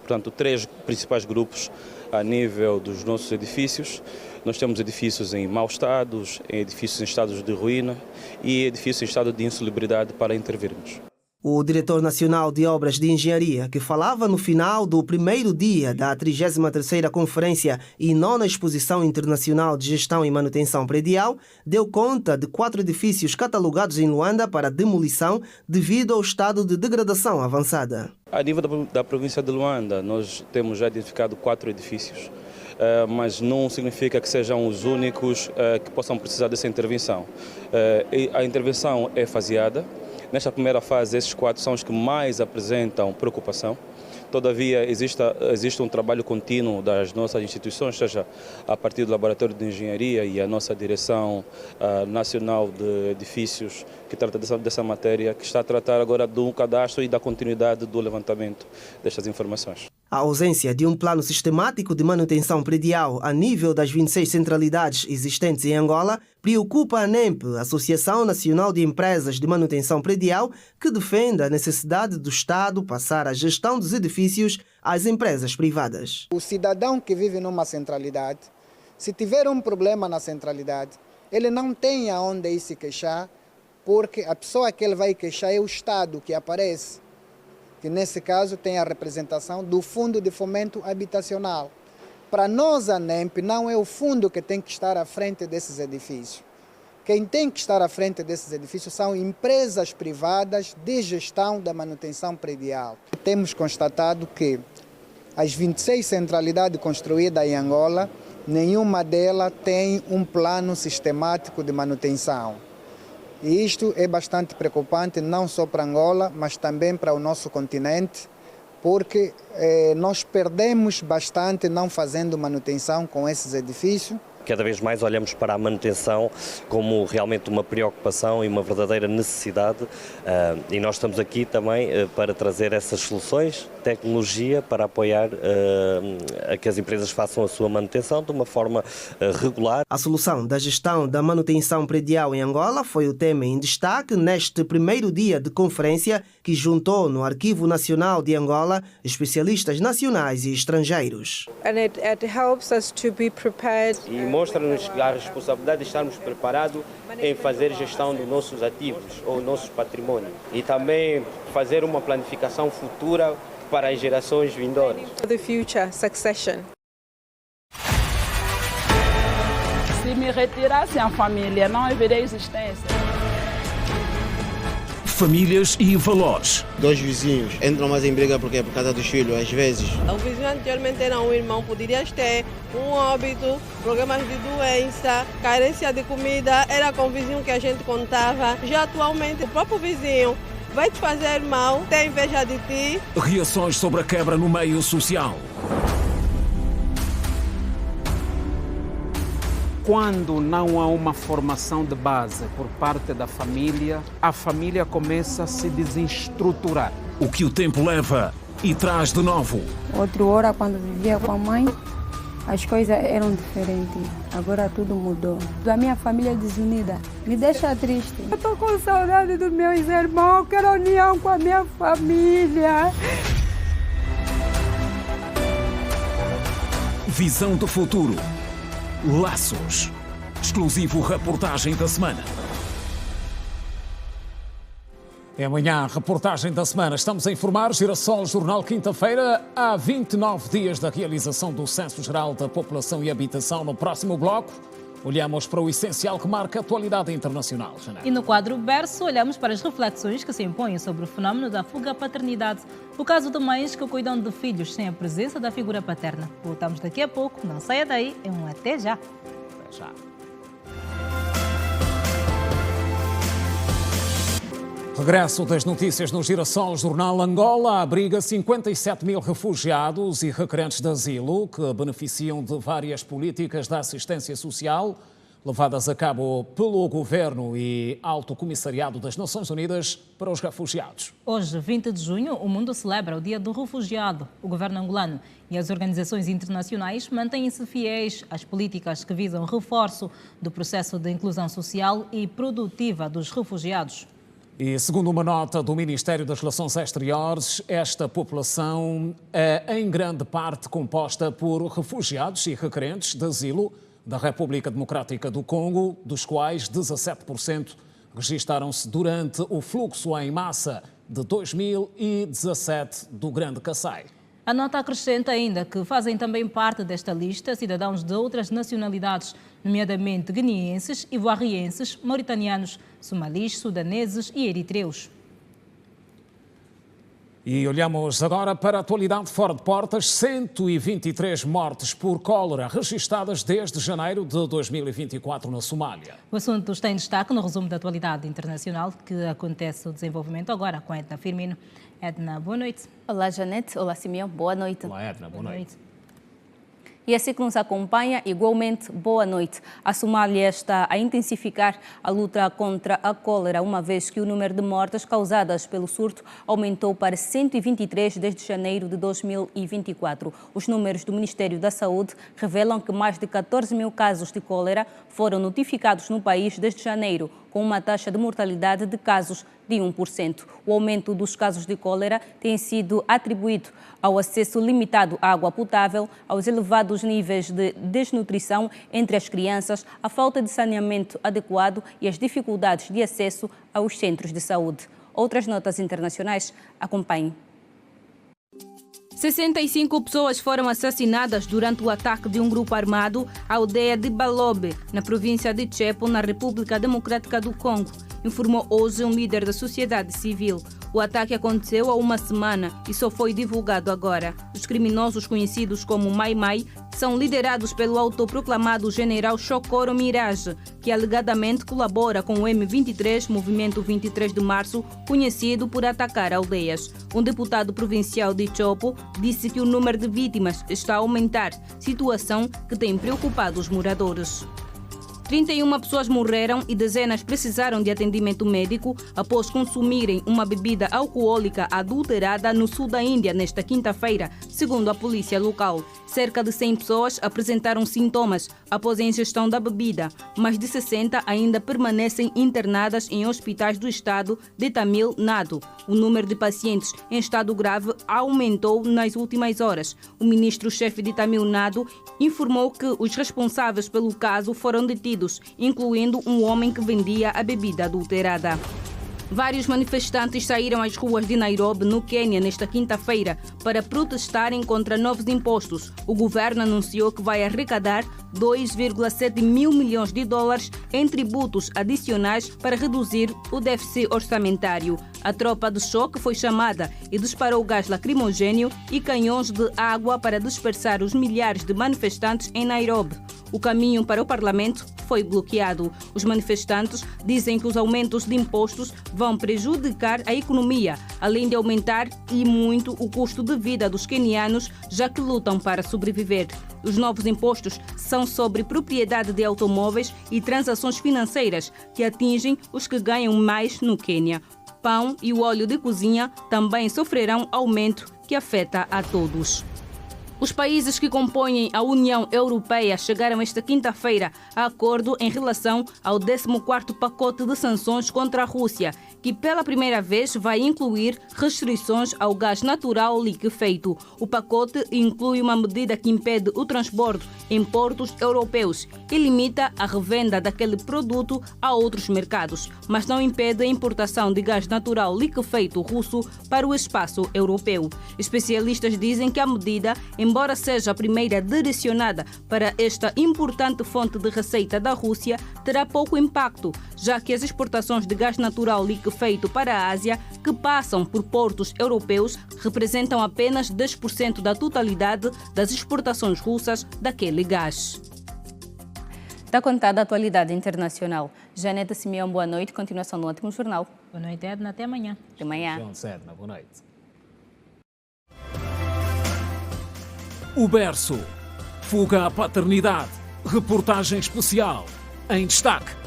portanto, 3 principais grupos a nível dos nossos edifícios. Nós temos edifícios em maus estados, edifícios em estados de ruína e edifícios em estado de insalubridade para intervirmos. O diretor nacional de Obras de Engenharia, que falava no final do primeiro dia da 33ª Conferência e 9ª Exposição Internacional de Gestão e Manutenção Predial, deu conta de 4 edifícios catalogados em Luanda para demolição devido ao estado de degradação avançada. A nível da província de Luanda, nós temos já identificado 4 edifícios, mas não significa que sejam os únicos que possam precisar dessa intervenção. A intervenção é faseada. Nesta primeira fase, esses 4 são os que mais apresentam preocupação. Todavia, existe um trabalho contínuo das nossas instituições, seja a partir do Laboratório de Engenharia e a nossa Direção Nacional de Edifícios, que trata dessa matéria, que está a tratar agora do cadastro e da continuidade do levantamento destas informações. A ausência de um plano sistemático de manutenção predial a nível das 26 centralidades existentes em Angola preocupa a ANEMP, Associação Nacional de Empresas de Manutenção Predial, que defende a necessidade do Estado passar a gestão dos edifícios às empresas privadas. O cidadão que vive numa centralidade, se tiver um problema na centralidade, ele não tem aonde ir se queixar, porque a pessoa que ele vai queixar é o Estado que aparece. que nesse caso tem a representação do Fundo de Fomento Habitacional. Para nós, a NEMP, não é o fundo que tem que estar à frente desses edifícios. Quem tem que estar à frente desses edifícios são empresas privadas de gestão da manutenção predial. Temos constatado que as 26 centralidades construídas em Angola, nenhuma delas tem um plano sistemático de manutenção. E isto é bastante preocupante, não só para Angola, mas também para o nosso continente, porque nós perdemos bastante não fazendo manutenção com esses edifícios. Cada vez mais olhamos para a manutenção como realmente uma preocupação e uma verdadeira necessidade, e nós estamos aqui também para trazer essas soluções, tecnologia para apoiar a que as empresas façam a sua manutenção de uma forma regular. A solução da gestão da manutenção predial em Angola foi o tema em destaque neste primeiro dia de conferência que juntou no Arquivo Nacional de Angola especialistas nacionais e estrangeiros. It helps us to be prepared. Mostra-nos a responsabilidade de estarmos preparados em fazer gestão dos nossos ativos ou nossos patrimônios e também fazer uma planificação futura para as gerações vindouras. For the future succession. Se me retirassem a família, não haveria existência. Famílias e valores. Dois vizinhos entram mais em briga porque por causa dos filhos, às vezes. O vizinho anteriormente era um irmão, poderias ter um óbito, problemas de doença, carência de comida, era com o vizinho que a gente contava. Já atualmente o próprio vizinho vai te fazer mal, tem inveja de ti. Reações sobre a quebra no meio social. Quando não há uma formação de base por parte da família, a família começa a se desestruturar. O que o tempo leva e traz de novo. Outra hora, quando vivia com a mãe, as coisas eram diferentes. Agora tudo mudou. A minha família é desunida. Me deixa triste. Eu estou com saudade dos meus irmãos, quero união com a minha família. Visão do futuro. Laços. Exclusivo reportagem da semana. É amanhã a reportagem da semana. Estamos a informar Girassol Jornal quinta-feira, há 29 dias da realização do Censo Geral da População e Habitação. No próximo bloco, olhamos para o essencial que marca a atualidade internacional. E no quadro Berço, olhamos para as reflexões que se impõem sobre o fenómeno da fuga-paternidade. O caso de mães que cuidam de filhos sem a presença da figura paterna. Voltamos daqui a pouco. Não saia daí. É um até já. Até já. Regresso das notícias no Girassol Jornal. Angola abriga 57 mil refugiados e requerentes de asilo que beneficiam de várias políticas de assistência social levadas a cabo pelo Governo e Alto Comissariado das Nações Unidas para os Refugiados. Hoje, 20 de junho, o mundo celebra o Dia do Refugiado. O governo angolano e as organizações internacionais mantêm-se fiéis às políticas que visam o reforço do processo de inclusão social e produtiva dos refugiados. E segundo uma nota do Ministério das Relações Exteriores, esta população é em grande parte composta por refugiados e requerentes de asilo da República Democrática do Congo, dos quais 17% registaram-se durante o fluxo em massa de 2017 do Grande Kassai. A nota acrescenta ainda que fazem também parte desta lista cidadãos de outras nacionalidades, nomeadamente guineenses, ivoarienses, mauritanianos, somalis, sudaneses e eritreus. E olhamos agora para a atualidade fora de portas. 123 mortes por cólera registadas desde janeiro de 2024 na Somália. O assunto está em destaque no resumo da atualidade internacional que acontece o desenvolvimento agora com Edna Firmino. Edna, boa noite. Olá, Janete. Olá, Simeão. Boa noite. Olá, Edna. Boa noite. E assim que nos acompanha, igualmente, boa noite. A Somália está a intensificar a luta contra a cólera, uma vez que o número de mortes causadas pelo surto aumentou para 123 desde janeiro de 2024. Os números do Ministério da Saúde revelam que mais de 14 mil casos de cólera foram notificados no país desde janeiro, com uma taxa de mortalidade de casos de 1%. O aumento dos casos de cólera tem sido atribuído ao acesso limitado à água potável, aos elevados níveis de desnutrição entre as crianças, à falta de saneamento adequado e às dificuldades de acesso aos centros de saúde. Outras notas internacionais, acompanhem. 65 pessoas foram assassinadas durante o ataque de um grupo armado à aldeia de Balobe, na província de Chepo, na República Democrática do Congo, informou hoje um líder da sociedade civil. O ataque aconteceu há uma semana e só foi divulgado agora. Os criminosos conhecidos como Mai Mai são liderados pelo autoproclamado general Chokoro Mirage, que alegadamente colabora com o M23, Movimento 23 de Março, conhecido por atacar aldeias. Um deputado provincial de Chopo disse que o número de vítimas está a aumentar, situação que tem preocupado os moradores. 31 pessoas morreram e dezenas precisaram de atendimento médico após consumirem uma bebida alcoólica adulterada no sul da Índia nesta quinta-feira, segundo a polícia local. Cerca de 100 pessoas apresentaram sintomas após a ingestão da bebida. Mais de 60 ainda permanecem internadas em hospitais do estado de Tamil Nadu. O número de pacientes em estado grave aumentou nas últimas horas. O ministro-chefe de Tamil Nadu informou que os responsáveis pelo caso foram detidos, incluindo um homem que vendia a bebida adulterada. Vários manifestantes saíram às ruas de Nairobi, no Quênia, nesta quinta-feira, para protestarem contra novos impostos. O governo anunciou que vai arrecadar 2,7 mil milhões de dólares em tributos adicionais para reduzir o déficit orçamentário. A tropa de choque foi chamada e disparou gás lacrimogêneo e canhões de água para dispersar os milhares de manifestantes em Nairobi. O caminho para o parlamento foi bloqueado. Os manifestantes dizem que os aumentos de impostos vão prejudicar a economia, além de aumentar e muito o custo de vida dos quenianos, já que lutam para sobreviver. Os novos impostos são sobre propriedade de automóveis e transações financeiras, que atingem os que ganham mais no Quênia. Pão e o óleo de cozinha também sofrerão aumento que afeta a todos. Os países que compõem a União Europeia chegaram esta quinta-feira a acordo em relação ao 14º pacote de sanções contra a Rússia, que pela primeira vez vai incluir restrições ao gás natural liquefeito. O pacote inclui uma medida que impede o transbordo em portos europeus e limita a revenda daquele produto a outros mercados, mas não impede a importação de gás natural liquefeito russo para o espaço europeu. Especialistas dizem que a medida, embora seja a primeira direcionada para esta importante fonte de receita da Rússia, terá pouco impacto, já que as exportações de gás natural liquefeito para a Ásia, que passam por portos europeus, representam apenas 10% da totalidade das exportações russas daquele gás. Está contada a atualidade internacional. Janeta Simeão, boa noite. Continuação do ótimo jornal. Boa noite, Edna. Até amanhã. Até amanhã. Edna, boa noite. O berço. Fuga à paternidade. Reportagem especial. Em destaque.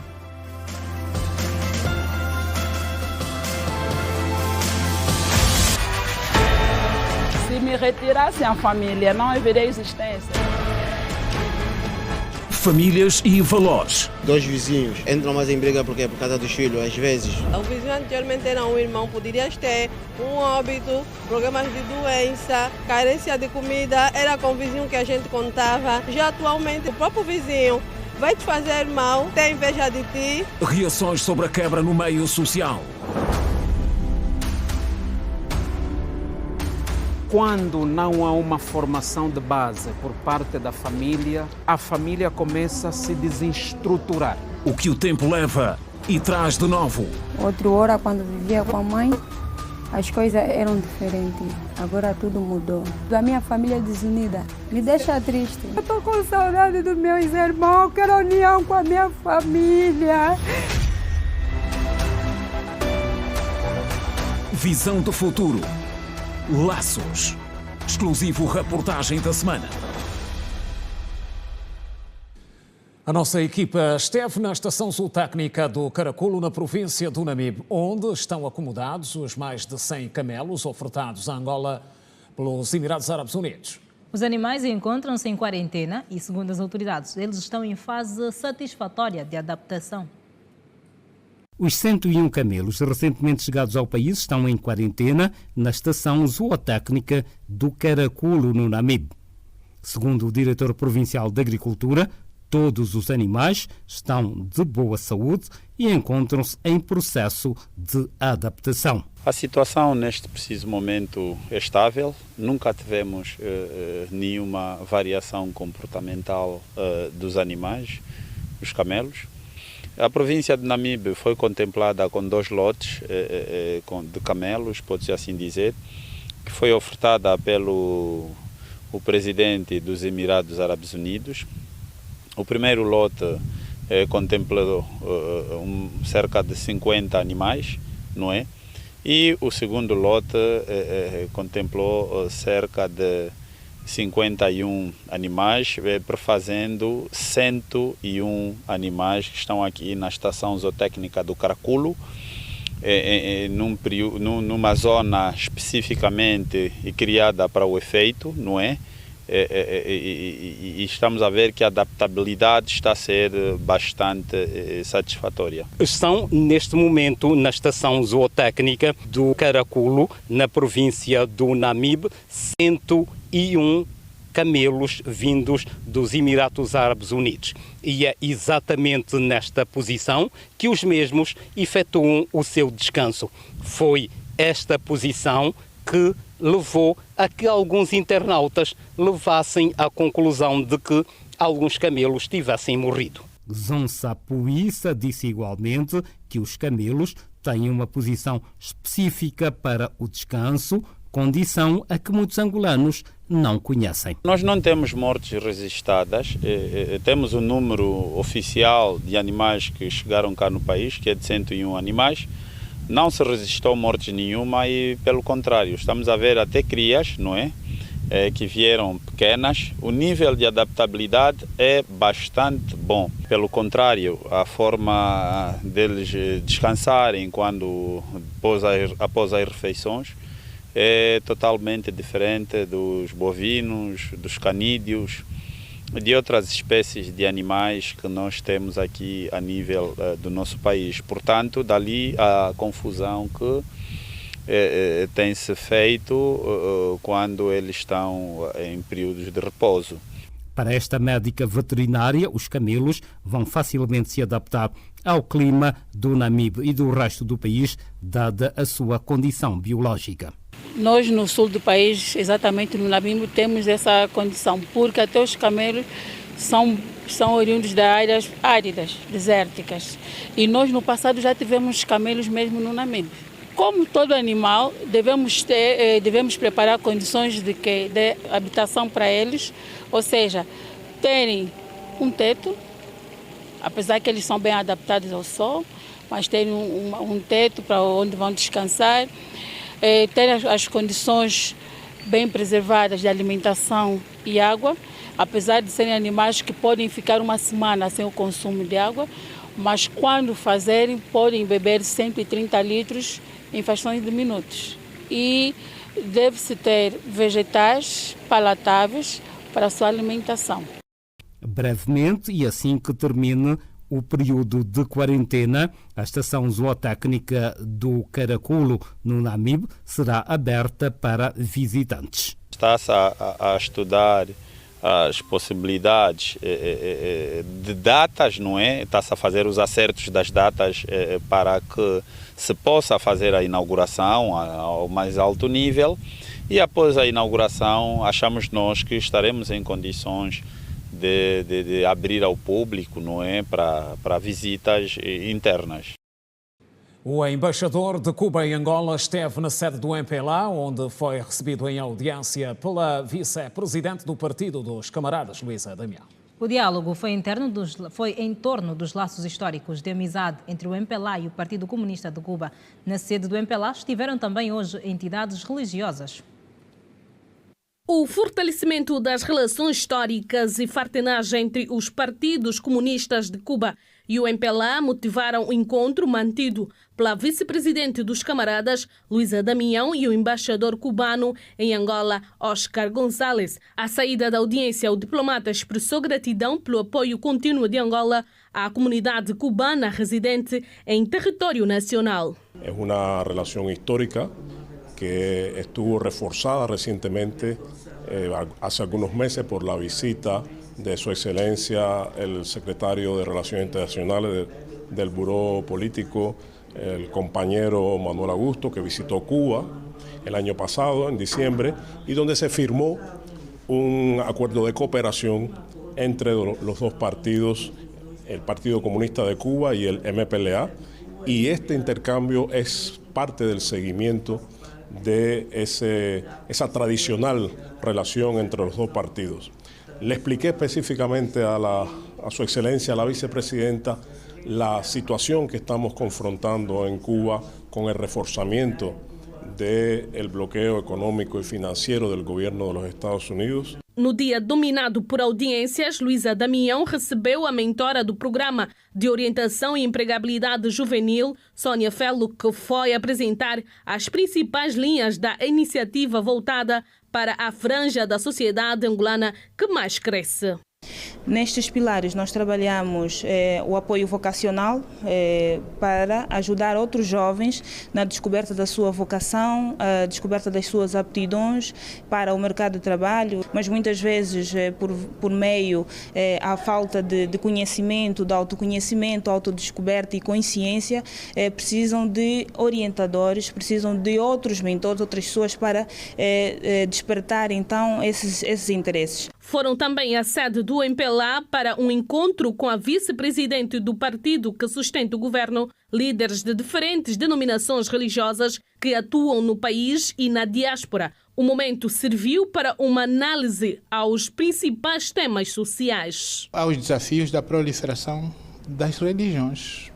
Se me retirassem a família, não haveria existência. Famílias e valores. Dois vizinhos entram mais em briga porque por causa dos filhos, às vezes. O vizinho anteriormente era um irmão, poderias ter um óbito, problemas de doença, carência de comida, era com o vizinho que a gente contava. Já atualmente o próprio vizinho vai te fazer mal, tem inveja de ti. Reações sobre a quebra no meio social. Quando não há uma formação de base por parte da família, a família começa a se desestruturar. O que o tempo leva e traz de novo. Outra hora, quando vivia com a mãe, as coisas eram diferentes. Agora tudo mudou. A minha família desunida me deixa triste. Eu estou com saudade dos meus irmãos, quero união com a minha família. Visão do futuro. Laços. Exclusivo reportagem da semana. A nossa equipa esteve na Estação Zootécnica do Caraculo, na província do Namibe, onde estão acomodados os mais de 100 camelos ofertados a Angola pelos Emirados Árabes Unidos. Os animais encontram-se em quarentena e, segundo as autoridades, eles estão em fase satisfatória de adaptação. Os 101 camelos recentemente chegados ao país estão em quarentena na Estação Zootécnica do Caraculo, no Namibe. Segundo o diretor provincial de Agricultura, Todos os animais estão de boa saúde e encontram-se em processo de adaptação. A situação neste preciso momento é estável, nunca tivemos nenhuma variação comportamental dos animais, dos camelos. A província de Namibe foi contemplada com 2 lotes de camelos, pode-se assim dizer, que foi ofertada pelo o presidente dos Emirados Árabes Unidos. O primeiro lote contemplou cerca de 50 animais, não é? E o segundo lote contemplou cerca de 51 animais, prefazendo 101 animais que estão aqui na estação zootécnica do Caraculo, numa zona especificamente criada para o efeito, não é? E estamos a ver que a adaptabilidade está a ser bastante satisfatória. Estão neste momento na estação zootécnica do Caraculo, na província do Namibe, 101 camelos vindos dos Emirados Árabes Unidos. E é exatamente nesta posição que os mesmos efetuam o seu descanso. Foi esta posição que levou a que alguns internautas levassem à conclusão de que alguns camelos tivessem morrido. Zonsa Puissa disse igualmente que os camelos têm uma posição específica para o descanso, condição a que muitos angolanos não conhecem. Nós não temos mortes registradas, temos um número oficial de animais que chegaram cá no país, que é de 101 animais. Não se registrou morte nenhuma e, pelo contrário, estamos a ver até crias, não é? Que vieram pequenas. O nível de adaptabilidade é bastante bom. Pelo contrário, a forma deles descansarem após as refeições é totalmente diferente dos bovinos, dos canídeos, de outras espécies de animais que nós temos aqui a nível do nosso país. Portanto, dali a confusão que tem-se feito quando eles estão em períodos de repouso. Para esta médica veterinária, os camelos vão facilmente se adaptar ao clima do Namibe e do resto do país, dada a sua condição biológica. Nós no sul do país, exatamente no Namibe, temos essa condição, porque até os camelos são oriundos de áreas áridas, desérticas. E nós no passado já tivemos camelos mesmo no Namibe. Como todo animal, devemos preparar condições de habitação para eles, ou seja, terem um teto, apesar que eles são bem adaptados ao sol, mas terem um teto para onde vão descansar, ter as condições bem preservadas de alimentação e água, apesar de serem animais que podem ficar uma semana sem o consumo de água, mas quando fazerem podem beber 130 litros em frações de minutos. E deve-se ter vegetais palatáveis para a sua alimentação. Brevemente, e assim que termine o período de quarentena, a estação zootécnica do Caraculo, no Namibe, será aberta para visitantes. Está-se a estudar as possibilidades de datas, não é? Está-se a fazer os acertos das datas para que se possa fazer a inauguração ao mais alto nível, e após a inauguração achamos nós que estaremos em condições de abrir ao público, não é, para visitas internas. O embaixador de Cuba em Angola esteve na sede do MPLA, onde foi recebido em audiência pela vice-presidente do Partido dos Camaradas, Luísa Damião. O diálogo foi em torno dos laços históricos de amizade entre o MPLA e o Partido Comunista de Cuba. Na sede do MPLA estiveram também hoje entidades religiosas. O fortalecimento das relações históricas e fartenagem entre os partidos comunistas de Cuba e o MPLA motivaram o encontro mantido pela vice-presidente dos Camaradas, Luísa Damião, e o embaixador cubano em Angola, Oscar González. À saída da audiência, o diplomata expressou gratidão pelo apoio contínuo de Angola à comunidade cubana residente em território nacional. É uma relação histórica que estuvo reforzada recientemente, hace algunos meses, por la visita de Su Excelencia el secretario de Relaciones Internacionales del Buró Político, el compañero Manuel Augusto, que visitó Cuba el año pasado, en diciembre, y donde se firmó un acuerdo de cooperación entre los dos partidos, el Partido Comunista de Cuba y el MPLA, y este intercambio es parte del seguimiento de esa tradicional relación entre los dos partidos. Le expliqué específicamente a Su Excelencia, la vicepresidenta, la situación que estamos confrontando en Cuba con el reforzamiento del bloqueo econômico e financeiro do governo dos Estados Unidos. No dia dominado por audiências, Luísa Damião recebeu a mentora do Programa de Orientação e Empregabilidade Juvenil, Sônia Felo, que foi apresentar as principais linhas da iniciativa voltada para a franja da sociedade angolana que mais cresce. Nestes pilares nós trabalhamos o apoio vocacional para ajudar outros jovens na descoberta da sua vocação, a descoberta das suas aptidões para o mercado de trabalho, mas muitas vezes por meio à falta de conhecimento, de autoconhecimento, autodescoberta e consciência, precisam de orientadores, precisam de outros mentores, outras pessoas para despertar então esses interesses. Foram também a sede do MPLA para um encontro com a vice-presidente do partido que sustenta o governo, líderes de diferentes denominações religiosas que atuam no país e na diáspora. O momento serviu para uma análise aos principais temas sociais. Aos desafios da proliferação das religiões.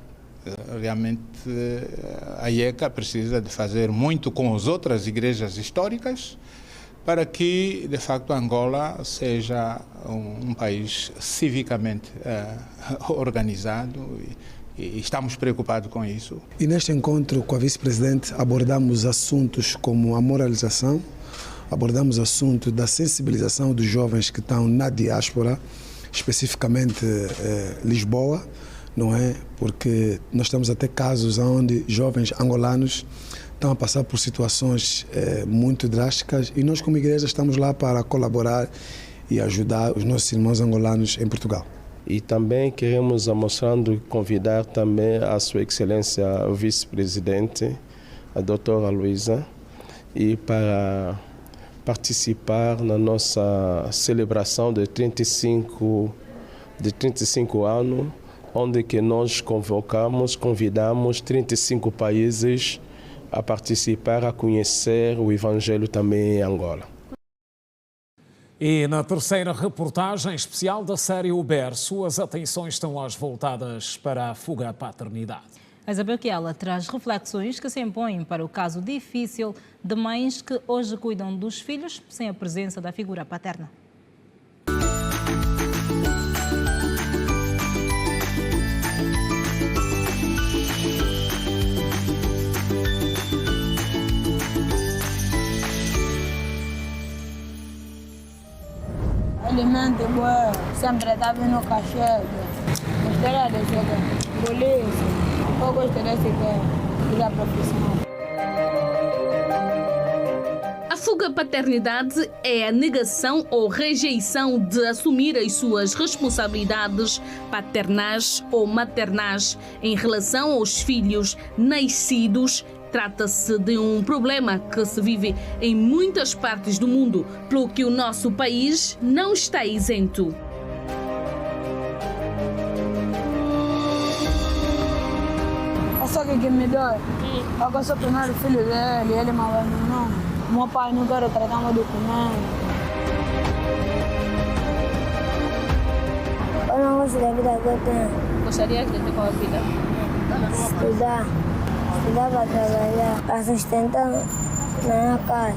Realmente a IECA precisa de fazer muito com as outras igrejas históricas para que, de facto, Angola seja um país civicamente organizado e estamos preocupados com isso. E neste encontro com a vice-presidente abordamos assuntos como a moralização, abordamos assuntos da sensibilização dos jovens que estão na diáspora, especificamente Lisboa, não é? Porque nós temos até casos onde jovens angolanos estão a passar por situações muito drásticas e nós como igreja estamos lá para colaborar e ajudar os nossos irmãos angolanos em Portugal. E também queremos convidar também a Sua Excelência o Vice-Presidente, a doutora Luísa, e para participar na nossa celebração de 35 anos, onde que nós convidamos 35 países a participar, a conhecer o Evangelho também em Angola. E na terceira reportagem especial da série Uber, suas atenções estão hoje voltadas para a fuga à paternidade. A Isabel Kiela traz reflexões que se impõem para o caso difícil de mães que hoje cuidam dos filhos sem a presença da figura paterna. Alimento bom, sempre está vindo cachê, mistério de jogo, polícia, eu gosto desse que é a profissão. A fuga à paternidade é a negação ou rejeição de assumir as suas responsabilidades paternais ou maternais em relação aos filhos nascidos. Trata-se de um problema que se vive em muitas partes do mundo, pelo que o nosso país não está isento. Só que me dói, eu sou o primeiro filho dele, ele me abandonou. Meu pai não quer tratar meu documento. Eu não gosto da vida que eu tenho. Gostaria de ter qual vida? Estudar para trabalhar, para sustentar na minha casa.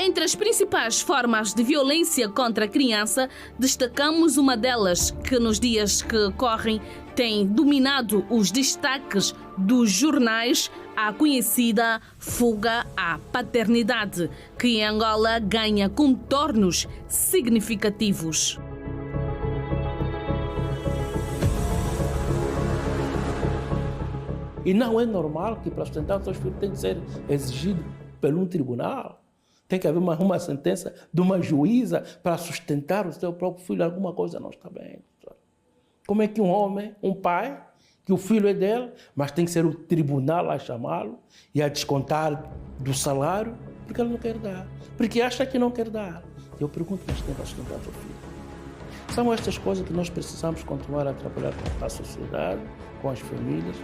Entre as principais formas de violência contra a criança, destacamos uma delas que nos dias que correm tem dominado os destaques dos jornais, a conhecida fuga à paternidade, que em Angola ganha contornos significativos. E não é normal que para sustentar os seus filhos tem que ser exigido por um tribunal. Tem que haver uma sentença de uma juíza para sustentar o seu próprio filho. Alguma coisa não está bem. Como é que um homem, um pai, que o filho é dele, mas tem que ser o tribunal a chamá-lo e a descontar do salário, porque ele não quer dar. Porque acha que não quer dar. Eu pergunto, mas tem que sustentar o seu filho. São estas coisas que nós precisamos continuar a trabalhar com a sociedade, com as famílias,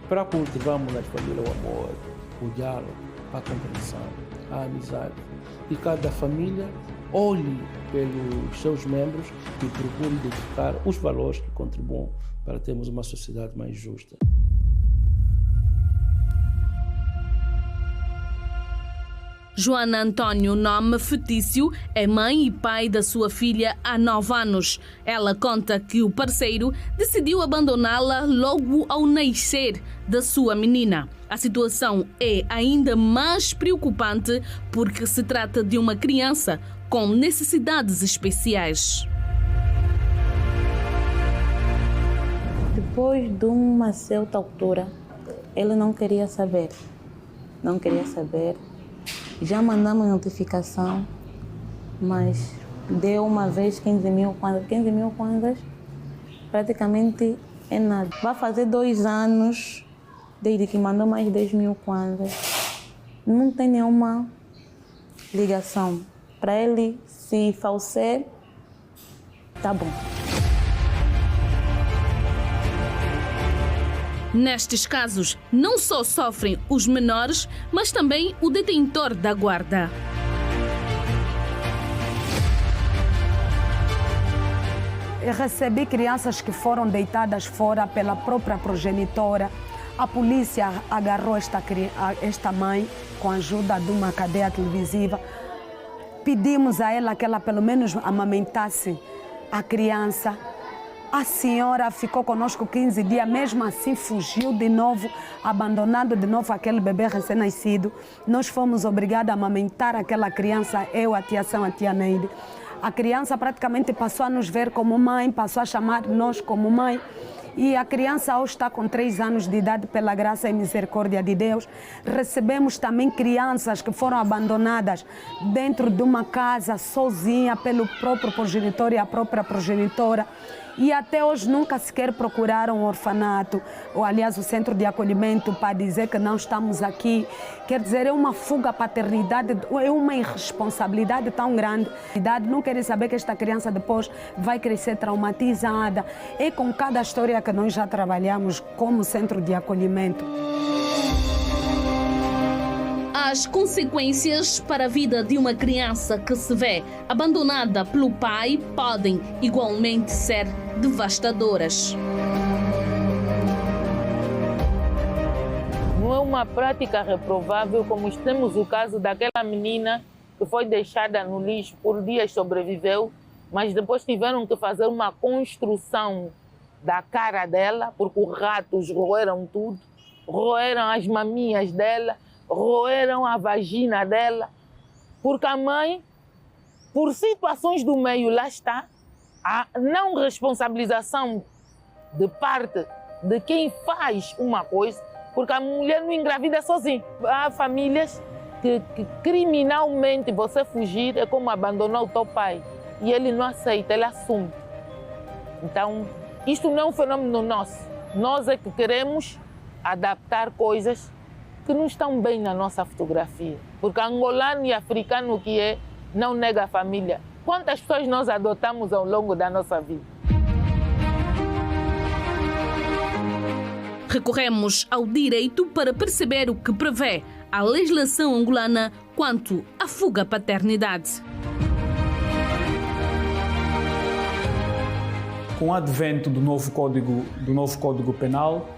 para cultivarmos nas famílias o amor, o diálogo, a compreensão, a amizade. E cada família olhe pelos seus membros e procure identificar os valores que contribuam para termos uma sociedade mais justa. Joana Antônio, nome fictício, é mãe e pai da sua filha há 9 anos. Ela conta que o parceiro decidiu abandoná-la logo ao nascer da sua menina. A situação é ainda mais preocupante porque se trata de uma criança com necessidades especiais. Depois de uma certa altura, ele não queria saber. Não queria saber. Já mandamos notificação, mas deu uma vez 15 mil kwanzas. 15 mil kwanzas praticamente é nada. Vai fazer 2 anos desde que mandou mais 10 mil kwanzas. Não tem nenhuma ligação. Para ele, se falecer, tá bom. Nestes casos, não só sofrem os menores, mas também o detentor da guarda. Eu recebi crianças que foram deitadas fora pela própria progenitora. A polícia agarrou esta mãe com a ajuda de uma cadeia televisiva. Pedimos a ela que ela pelo menos amamentasse a criança. A senhora ficou conosco 15 dias, mesmo assim fugiu de novo, abandonando de novo aquele bebê recém-nascido. Nós fomos obrigados a amamentar aquela criança, eu, a tia São, a tia Neide. A criança praticamente passou a nos ver como mãe, passou a chamar nós como mãe. E a criança hoje está com 3 anos de idade, pela graça e misericórdia de Deus. Recebemos também crianças que foram abandonadas dentro de uma casa, sozinha, pelo próprio progenitor e a própria progenitora. E até hoje nunca sequer procuraram o orfanato, ou aliás o centro de acolhimento, para dizer que não estamos aqui. Quer dizer, é uma fuga à paternidade, é uma irresponsabilidade tão grande. Não querem saber que esta criança depois vai crescer traumatizada. É com cada história que nós já trabalhamos como centro de acolhimento. As consequências para a vida de uma criança que se vê abandonada pelo pai podem igualmente ser devastadoras. Não é uma prática reprovável, como temos o caso daquela menina que foi deixada no lixo, por dias sobreviveu, mas depois tiveram que fazer uma construção da cara dela, porque os ratos roeram tudo, roeram as maminhas dela, roeram a vagina dela, porque a mãe, por situações do meio, lá está, a não responsabilização de parte de quem faz uma coisa, porque a mulher não engravida sozinha. Há famílias que criminalmente você fugir é como abandonar o teu pai, e ele não aceita, ele assume. Então, isto não é um fenômeno nosso. Nós é que queremos adaptar coisas que não estão bem na nossa fotografia. Porque angolano e africano que é, não nega a família. Quantas pessoas nós adotamos ao longo da nossa vida? Recorremos ao direito para perceber o que prevê a legislação angolana quanto à fuga à paternidade. Com o advento do novo Código Penal,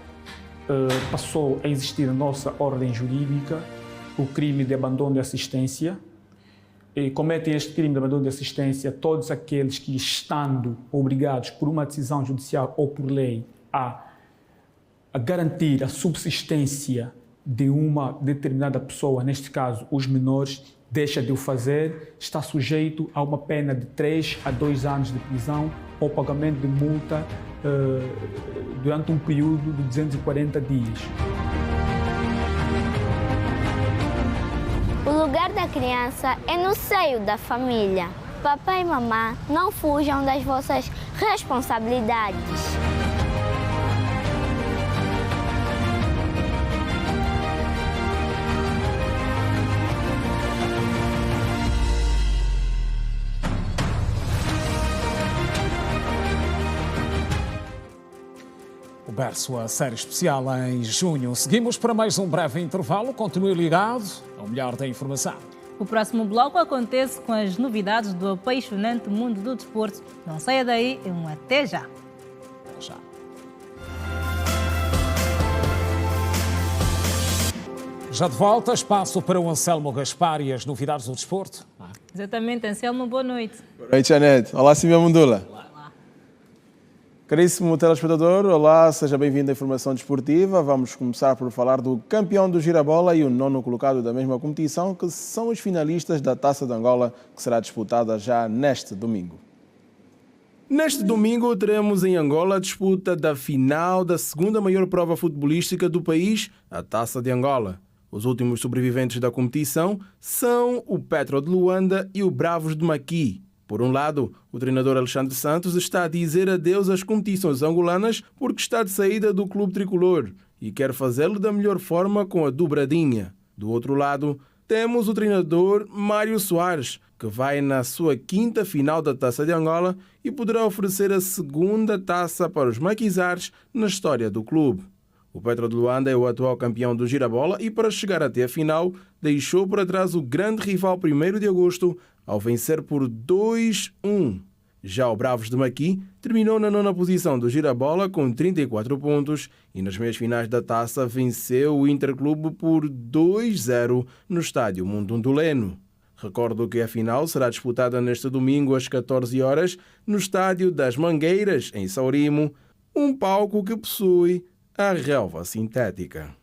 passou a existir na nossa ordem jurídica o crime de abandono de assistência. E cometem este crime de abandono de assistência todos aqueles que, estando obrigados por uma decisão judicial ou por lei a garantir a subsistência de uma determinada pessoa, neste caso os menores, deixa de o fazer, está sujeito a uma pena de 3 a 2 anos de prisão ou pagamento de multa durante um período de 240 dias. O lugar da criança é no seio da família. Papai e mamãe, não fujam das vossas responsabilidades. O berço, a série especial em junho. Seguimos para mais um breve intervalo. Continue ligado ao melhor da informação. O próximo bloco acontece com as novidades do apaixonante mundo do desporto. Não saia daí, até já. Até já. Já de volta, espaço para o Anselmo Gaspar e as novidades do desporto. Exatamente, Anselmo, boa noite. Boa noite, Janete. Olá, Silvia Mundula. Caríssimo telespectador, olá, seja bem-vindo à informação desportiva. Vamos começar por falar do campeão do Girabola e o nono colocado da mesma competição, que são os finalistas da Taça de Angola, que será disputada já neste domingo. Neste domingo teremos em Angola a disputa da final da segunda maior prova futebolística do país, a Taça de Angola. Os últimos sobreviventes da competição são o Petro de Luanda e o Bravos de Maqui. Por um lado, o treinador Alexandre Santos está a dizer adeus às competições angolanas porque está de saída do clube tricolor e quer fazê-lo da melhor forma com a dobradinha. Do outro lado, temos o treinador Mário Soares, que vai na sua quinta final da Taça de Angola e poderá oferecer a segunda taça para os maquisares na história do clube. O Petro de Luanda é o atual campeão do Girabola e, para chegar até a final, deixou para trás o grande rival 1º de agosto, ao vencer por 2-1. Já o Bravos de Maqui terminou na nona posição do Girabola com 34 pontos e nas meias finais da taça venceu o Interclube por 2-0 no estádio Mundunduleno. Recordo que a final será disputada neste domingo às 14 horas no estádio das Mangueiras, em Saurimo, um palco que possui a relva sintética.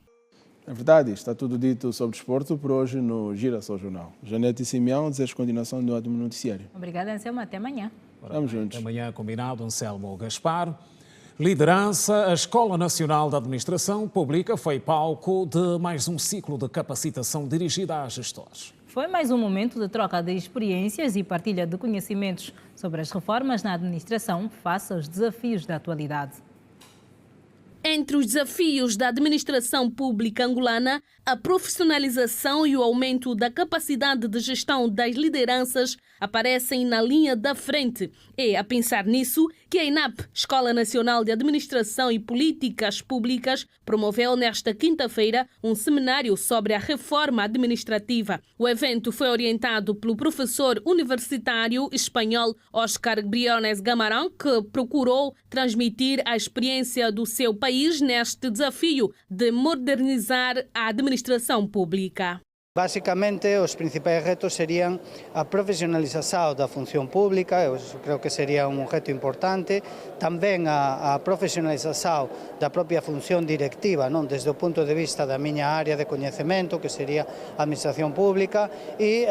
É verdade, está tudo dito sobre desporto por hoje no Girassol Jornal. Janete e Simeão, desejo continuação do último noticiário. Obrigada, Anselmo. Até amanhã. Vamos juntos. Até amanhã, combinado, Anselmo Gaspar. Liderança, a Escola Nacional de Administração Pública foi palco de mais um ciclo de capacitação dirigida a gestores. Foi mais um momento de troca de experiências e partilha de conhecimentos sobre as reformas na administração face aos desafios da atualidade. Entre os desafios da administração pública angolana, a profissionalização e o aumento da capacidade de gestão das lideranças aparecem na linha da frente. É a pensar nisso que a ENAP, Escola Nacional de Administração e Políticas Públicas, promoveu nesta quinta-feira um seminário sobre a reforma administrativa. O evento foi orientado pelo professor universitário espanhol Óscar Briones Gamarão, que procurou transmitir a experiência do seu país neste desafio de modernizar a administração pública. Basicamente, os principais retos seriam a profissionalização da função pública, eu creio que seria um reto importante, também a profissionalização da própria função diretiva, não? Desde o ponto de vista da minha área de conhecimento, que seria a administração pública, e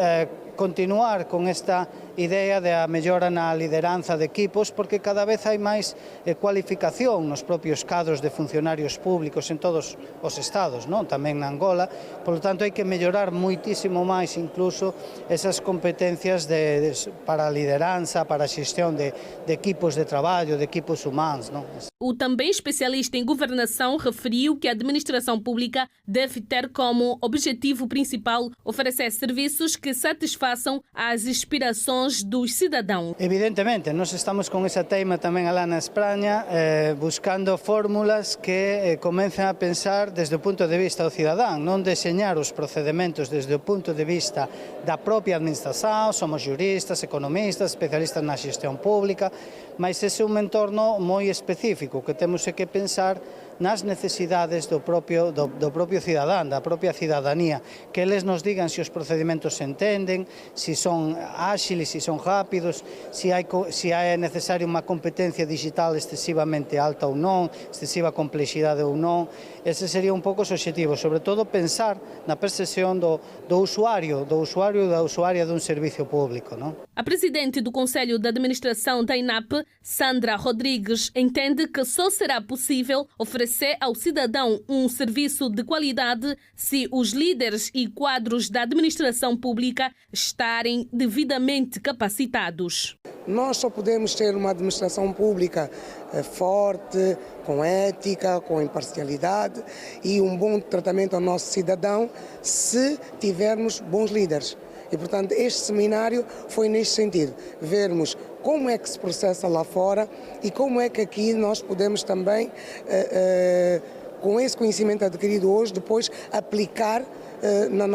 continuar com esta ideia da melhora na liderança de equipos, porque cada vez há mais qualificação nos próprios cadros de funcionários públicos em todos os estados, não? Também na Angola, por lo tanto, há que melhorar muitíssimo mais, incluso, essas competências para a liderança, para a gestão de equipos de trabalho, de equipos humanos, não? O também especialista em governação referiu que a administração pública deve ter como objetivo principal oferecer serviços que satisfaçam as aspirações dos cidadãos. Evidentemente, nós estamos com essa teima também lá na Espanha, buscando fórmulas que comecem a pensar desde o ponto de vista do cidadão, não desenhar os procedimentos desde o ponto de vista da própria administração. Somos juristas, economistas, especialistas na gestão pública, mas esse é um entorno muito específico que temos que pensar nas necessidades do próprio cidadão, da própria cidadania, que eles nos digam se os procedimentos se entendem, se são ágeis, se são rápidos, se é necessário uma competência digital excessivamente alta ou não, excessiva complexidade ou não. Esse seria um pouco os objetivos, sobretudo pensar na percepção do usuário e da usuária de um serviço público, não? A presidente do Conselho de Administração da ENAP, Sandra Rodrigues, entende que só será possível oferecer oferecer ao cidadão um serviço de qualidade se os líderes e quadros da administração pública estarem devidamente capacitados. Nós só podemos ter uma administração pública forte, com ética, com imparcialidade e um bom tratamento ao nosso cidadão se tivermos bons líderes. E, portanto, este seminário foi neste sentido, vermos como é que se processa lá fora e como é que aqui nós podemos também, com esse conhecimento adquirido hoje, depois aplicar na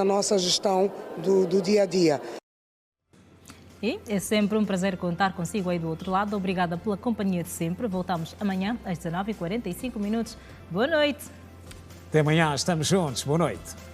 nossa gestão do dia a dia. E é sempre um prazer contar consigo aí do outro lado. Obrigada pela companhia de sempre. Voltamos amanhã às 19h45. Boa noite. Até amanhã, estamos juntos. Boa noite.